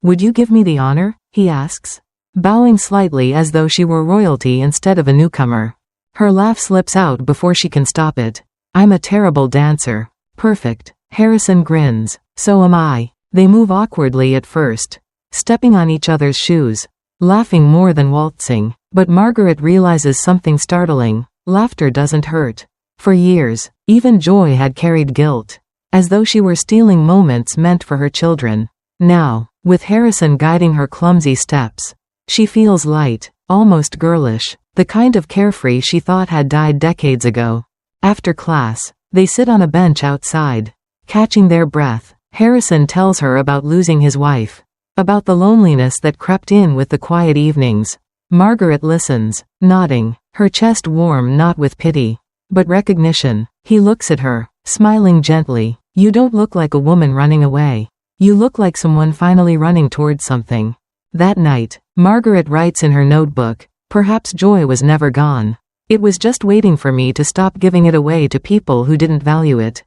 "Would you give me the honor?" he asks, bowing slightly as though she were royalty instead of a newcomer. Her laugh slips out before she can stop it. "I'm a terrible dancer." "Perfect." Harrison grins. "So am I." They move awkwardly at first, stepping on each other's shoes, laughing more than waltzing. But Margaret realizes something startling. Laughter doesn't hurt. For years, even joy had carried guilt, as though she were stealing moments meant for her children. Now, with Harrison guiding her clumsy steps, she feels light, almost girlish, the kind of carefree she thought had died decades ago. After class, they sit on a bench outside, catching their breath. Harrison tells her about losing his wife, about the loneliness that crept in with the quiet evenings. Margaret listens, nodding, her chest warm not with pity, but recognition. He looks at her, smiling gently. "You don't look like a woman running away. You look like someone finally running towards something." That night, Margaret writes in her notebook, "Perhaps joy was never gone. It was just waiting for me to stop giving it away to people who didn't value it."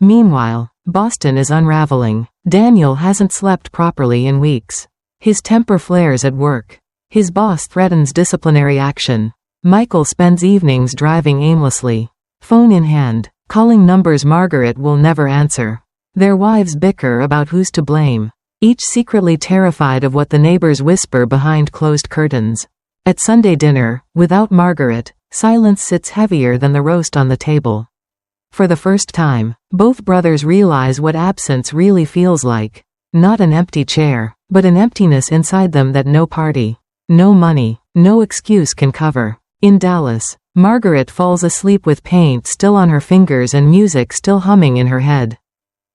Meanwhile, Boston is unraveling. Daniel hasn't slept properly in weeks. His temper flares at work. His boss threatens disciplinary action. Michael spends evenings driving aimlessly, phone in hand, calling numbers Margaret will never answer. Their wives bicker about who's to blame, each secretly terrified of what the neighbors whisper behind closed curtains. At Sunday dinner, without Margaret, silence sits heavier than the roast on the table. For the first time, both brothers realize what absence really feels like. Not an empty chair, but an emptiness inside them that no party, no money, no excuse can cover. In Dallas, Margaret falls asleep with paint still on her fingers and music still humming in her head.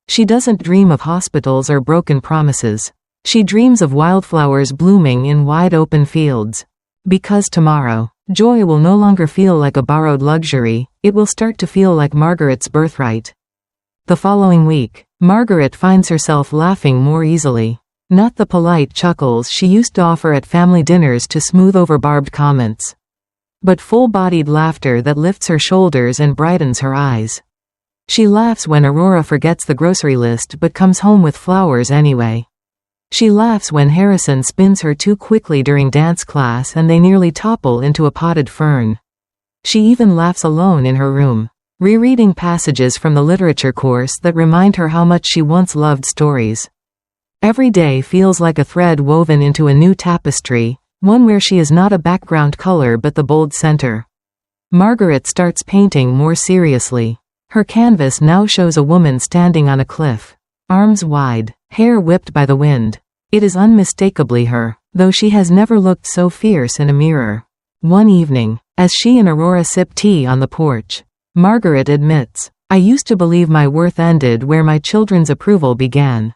She doesn't dream of hospitals or broken promises. She dreams of wildflowers blooming in wide-open fields. Because tomorrow, joy will no longer feel like a borrowed luxury, it will start to feel like Margaret's birthright. The following week, Margaret finds herself laughing more easily. Not the polite chuckles she used to offer at family dinners to smooth over barbed comments, but full-bodied laughter that lifts her shoulders and brightens her eyes. She laughs when Aurora forgets the grocery list but comes home with flowers anyway. She laughs when Harrison spins her too quickly during dance class and they nearly topple into a potted fern. She even laughs alone in her room, rereading passages from the literature course that remind her how much she once loved stories. Every day feels like a thread woven into a new tapestry, one where she is not a background color but the bold center. Margaret starts painting more seriously. Her canvas now shows a woman standing on a cliff, arms wide, hair whipped by the wind. It is unmistakably her, though she has never looked so fierce in a mirror. One evening, as she and Aurora sip tea on the porch, Margaret admits, "I used to believe my worth ended where my children's approval began.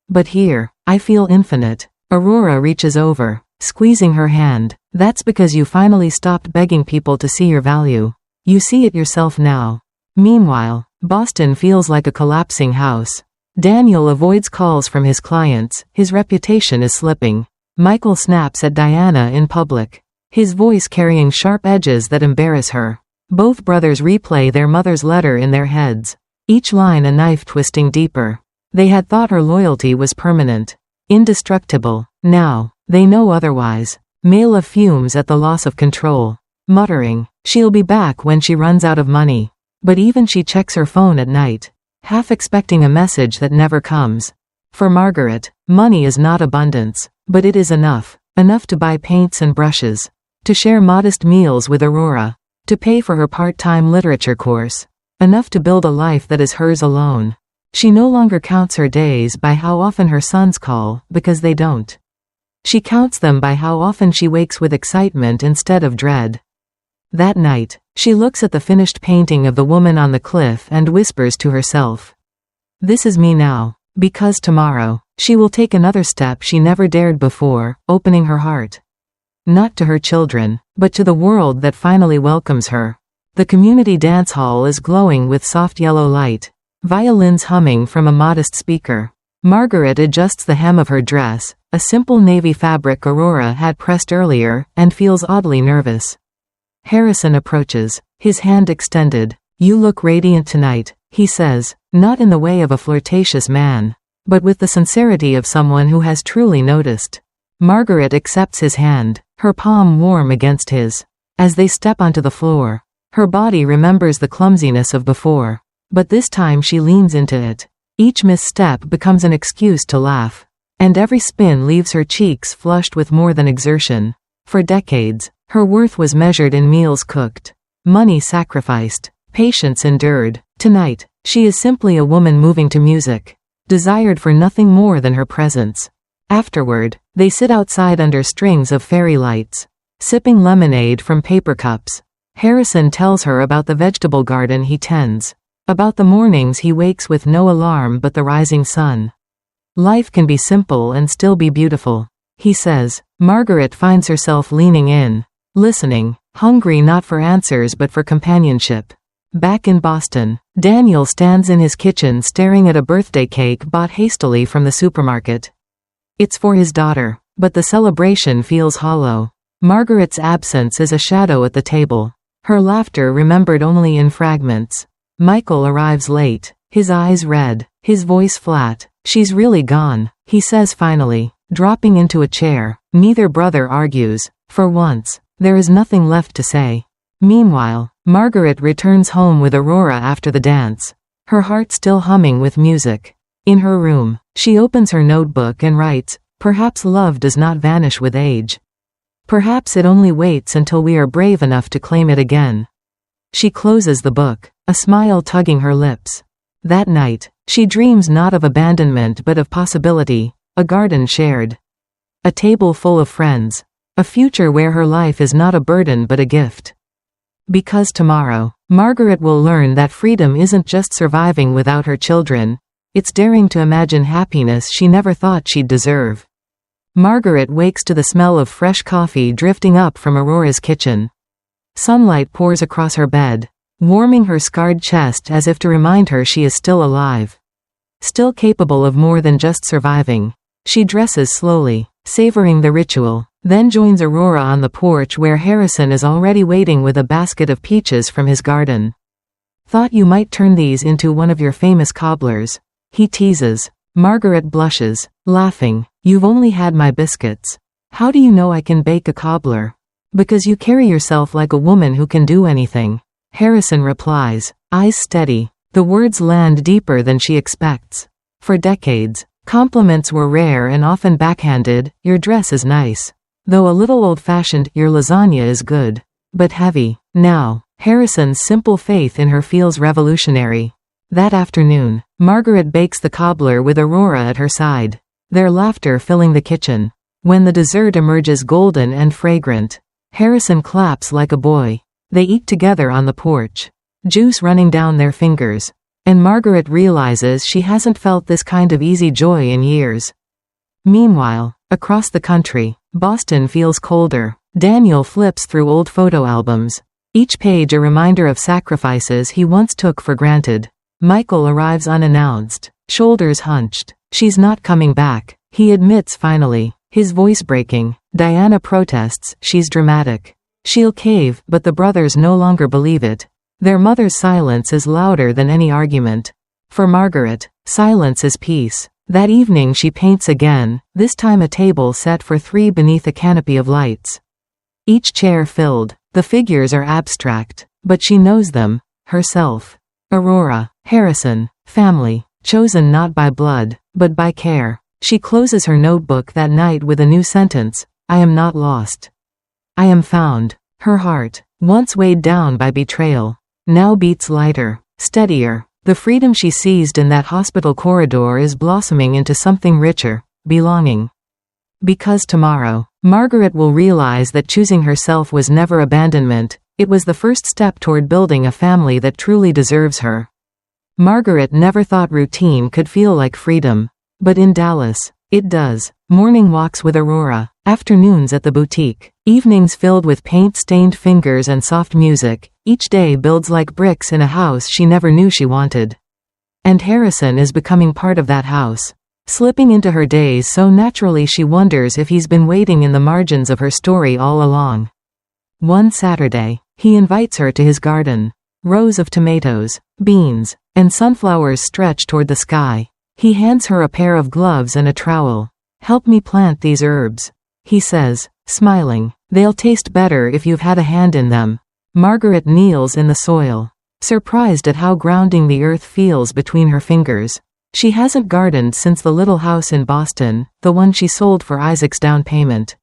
But here, I feel infinite." Aurora reaches over, squeezing her hand. "That's because you finally stopped begging people to see your value. You see it yourself now." Meanwhile, Boston feels like a collapsing house. Daniel avoids calls from his clients, his reputation is slipping. Michael snaps at Diana in public, his voice carrying sharp edges that embarrass her. Both brothers replay their mother's letter in their heads, each line a knife twisting deeper. They had thought her loyalty was permanent, indestructible. Now, they know otherwise. Mela fumes at the loss of control, muttering, "She'll be back when she runs out of money." But even she checks her phone at night, half expecting a message that never comes. For Margaret, money is not abundance, but it is enough to buy paints and brushes, to share modest meals with Aurora, to pay for her part-time literature course, enough to build a life that is hers alone. She no longer counts her days by how often her sons call, because they don't. She counts them by how often she wakes with excitement instead of dread. That night, she looks at the finished painting of the woman on the cliff and whispers to herself, "This is me now. Because tomorrow, she will take another step she never dared before, opening her heart. Not to her children, but to the world that finally welcomes her. The community dance hall is glowing with soft yellow light. Violins humming from a modest speaker. Margaret adjusts the hem of her dress, a simple navy fabric Aurora had pressed earlier, and feels oddly nervous. Harrison approaches, his hand extended. "You look radiant tonight," he says, not in the way of a flirtatious man, but with the sincerity of someone who has truly noticed. Margaret accepts his hand, her palm warm against his. As they step onto the floor, her body remembers the clumsiness of before, but this time she leans into it. Each misstep becomes an excuse to laugh, and every spin leaves her cheeks flushed with more than exertion. For decades, her worth was measured in meals cooked, money sacrificed, patience endured. Tonight, she is simply a woman moving to music, desired for nothing more than her presence. Afterward, they sit outside under strings of fairy lights, sipping lemonade from paper cups. Harrison tells her about the vegetable garden he tends, about the mornings he wakes with no alarm but the rising sun. Life can be simple and still be beautiful, he says. Margaret finds herself leaning in, listening, hungry not for answers but for companionship. Back in Boston, Daniel stands in his kitchen staring at a birthday cake bought hastily from the supermarket. It's for his daughter, but the celebration feels hollow. Margaret's absence is a shadow at the table, her laughter remembered only in fragments. Michael arrives late, his eyes red, his voice flat. "She's really gone," he says finally, dropping into a chair. Neither brother argues. For once, there is nothing left to say. Meanwhile, Margaret returns home with Aurora after the dance, her heart still humming with music. In her room, she opens her notebook and writes, "Perhaps love does not vanish with age. Perhaps it only waits until we are brave enough to claim it again." She closes the book, a smile tugging her lips. That night, she dreams not of abandonment but of possibility, a garden shared, a table full of friends, a future where her life is not a burden but a gift. Because tomorrow, Margaret will learn that freedom isn't just surviving without her children, it's daring to imagine happiness she never thought she'd deserve. Margaret wakes to the smell of fresh coffee drifting up from Aurora's kitchen. Sunlight pours across her bed, warming her scarred chest as if to remind her she is still alive, still capable of more than just surviving. She dresses slowly, savoring the ritual, then joins Aurora on the porch where Harrison is already waiting with a basket of peaches from his garden. "Thought you might turn these into one of your famous cobblers," he teases. Margaret blushes, laughing. "You've only had my biscuits. How do you know I can bake a cobbler?" "Because you carry yourself like a woman who can do anything," Harrison replies, eyes steady. The words land deeper than she expects. For decades, compliments were rare and often backhanded. "Your dress is nice. Though a little old-fashioned, your lasagna is good. But heavy." Now, Harrison's simple faith in her feels revolutionary. That afternoon, Margaret bakes the cobbler with Aurora at her side, their laughter filling the kitchen. When the dessert emerges golden and fragrant, Harrison claps like a boy. They eat together on the porch, juice running down their fingers, and Margaret realizes she hasn't felt this kind of easy joy in years. Meanwhile, across the country, Boston feels colder. Daniel flips through old photo albums, each page a reminder of sacrifices he once took for granted. Michael arrives unannounced, shoulders hunched. "She's not coming back," he admits finally, his voice breaking. Diana protests, "She's dramatic. She'll cave," but the brothers no longer believe it. Their mother's silence is louder than any argument. For Margaret, silence is peace. That evening she paints again, this time a table set for three beneath a canopy of lights. Each chair filled. The figures are abstract, but she knows them, herself. Aurora, Harrison, family, chosen not by blood, but by care. She closes her notebook that night with a new sentence, "I am not lost. I am found." Her heart, once weighed down by betrayal, now beats lighter, steadier. The freedom she seized in that hospital corridor is blossoming into something richer, belonging. Because tomorrow, Margaret will realize that choosing herself was never abandonment, it was the first step toward building a family that truly deserves her. Margaret never thought routine could feel like freedom. But in Dallas, it does. Morning walks with Aurora, afternoons at the boutique, evenings filled with paint-stained fingers and soft music. Each day builds like bricks in a house she never knew she wanted. And Harrison is becoming part of that house, slipping into her days so naturally she wonders if he's been waiting in the margins of her story all along. One Saturday, he invites her to his garden. Rows of tomatoes, beans, and sunflowers stretch toward the sky. He hands her a pair of gloves and a trowel. "Help me plant these herbs," he says, smiling. "They'll taste better if you've had a hand in them." Margaret kneels in the soil, surprised at how grounding the earth feels between her fingers. She hasn't gardened since the little house in Boston, the one she sold for Isaac's down payment.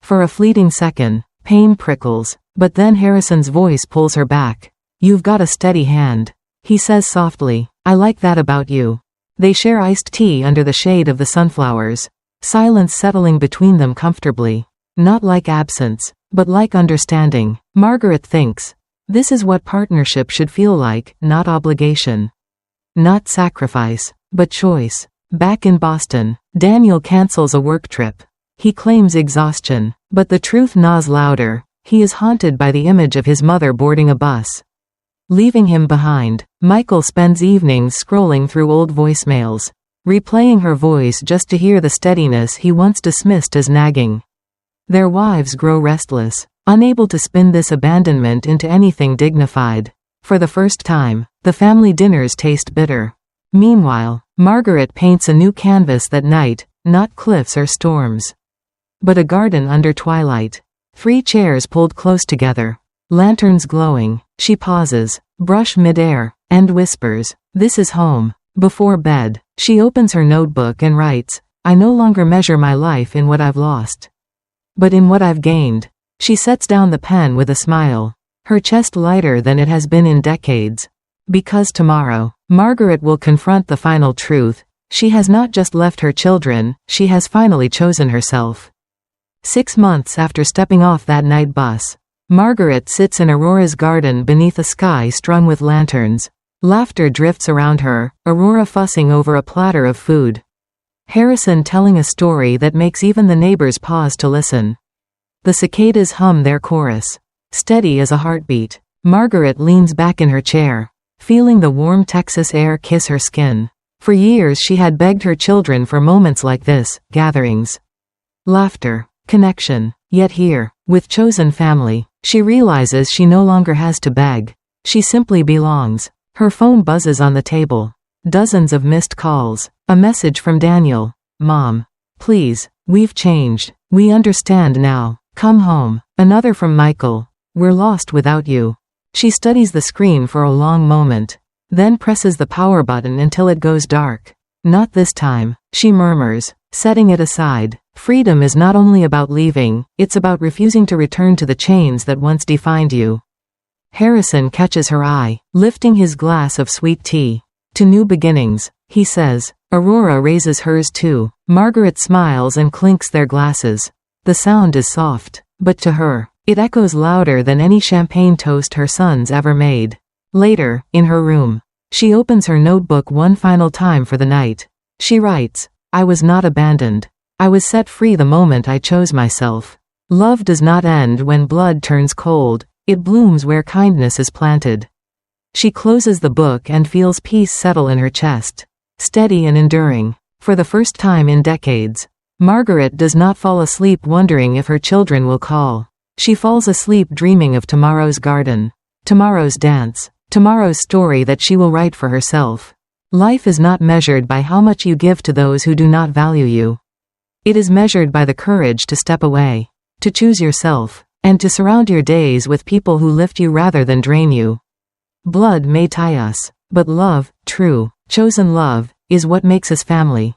For a fleeting second, pain prickles, but then Harrison's voice pulls her back. "You've got a steady hand," he says softly. "I like that about you." They share iced tea under the shade of the sunflowers, silence settling between them comfortably. Not like absence, but like understanding. Margaret thinks, this is what partnership should feel like, not obligation. Not sacrifice, but choice. Back in Boston, Daniel cancels a work trip. He claims exhaustion, but the truth gnaws louder. He is haunted by the image of his mother boarding a bus, leaving him behind. Michael spends evenings scrolling through old voicemails, replaying her voice just to hear the steadiness he once dismissed as nagging. Their wives grow restless, unable to spin this abandonment into anything dignified. For the first time, the family dinners taste bitter. Meanwhile, Margaret paints a new canvas that night, not cliffs or storms, but a garden under twilight. 3 chairs pulled close together, lanterns glowing. She pauses, brush midair, and whispers, "This is home." Before bed, she opens her notebook and writes, "I no longer measure my life in what I've lost, but in what I've gained." She sets down the pen with a smile, her chest lighter than it has been in decades. Because tomorrow, Margaret will confront the final truth. She has not just left her children, she has finally chosen herself. 6 months after stepping off that night bus, Margaret sits in Aurora's garden beneath a sky strung with lanterns. Laughter drifts around her, Aurora fussing over a platter of food, Harrison telling a story that makes even the neighbors pause to listen. The cicadas hum their chorus, steady as a heartbeat. Margaret leans back in her chair, feeling the warm Texas air kiss her skin. For years she had begged her children for moments like this, gatherings, laughter, connection. Yet here, with chosen family, she realizes she no longer has to beg. She simply belongs. Her phone buzzes on the table. Dozens of missed calls. A message from Daniel. "Mom. Please, we've changed. We understand now. Come home." Another from Michael. "We're lost without you." She studies the screen for a long moment, then presses the power button until it goes dark. "Not this time," she murmurs, setting it aside. Freedom is not only about leaving, it's about refusing to return to the chains that once defined you. Harrison catches her eye, lifting his glass of sweet tea. "To new beginnings," he says. Aurora raises hers too. Margaret smiles and clinks their glasses. The sound is soft, but to her, it echoes louder than any champagne toast her sons ever made. Later, in her room, she opens her notebook one final time for the night. She writes, "I was not abandoned. I was set free the moment I chose myself. Love does not end when blood turns cold. It blooms where kindness is planted." She closes the book and feels peace settle in her chest, steady and enduring. For the first time in decades, Margaret does not fall asleep wondering if her children will call. She falls asleep dreaming of tomorrow's garden, tomorrow's dance, tomorrow's story that she will write for herself. Life is not measured by how much you give to those who do not value you. It is measured by the courage to step away, to choose yourself, and to surround your days with people who lift you rather than drain you. Blood may tie us, but love, true, chosen love, is what makes us family.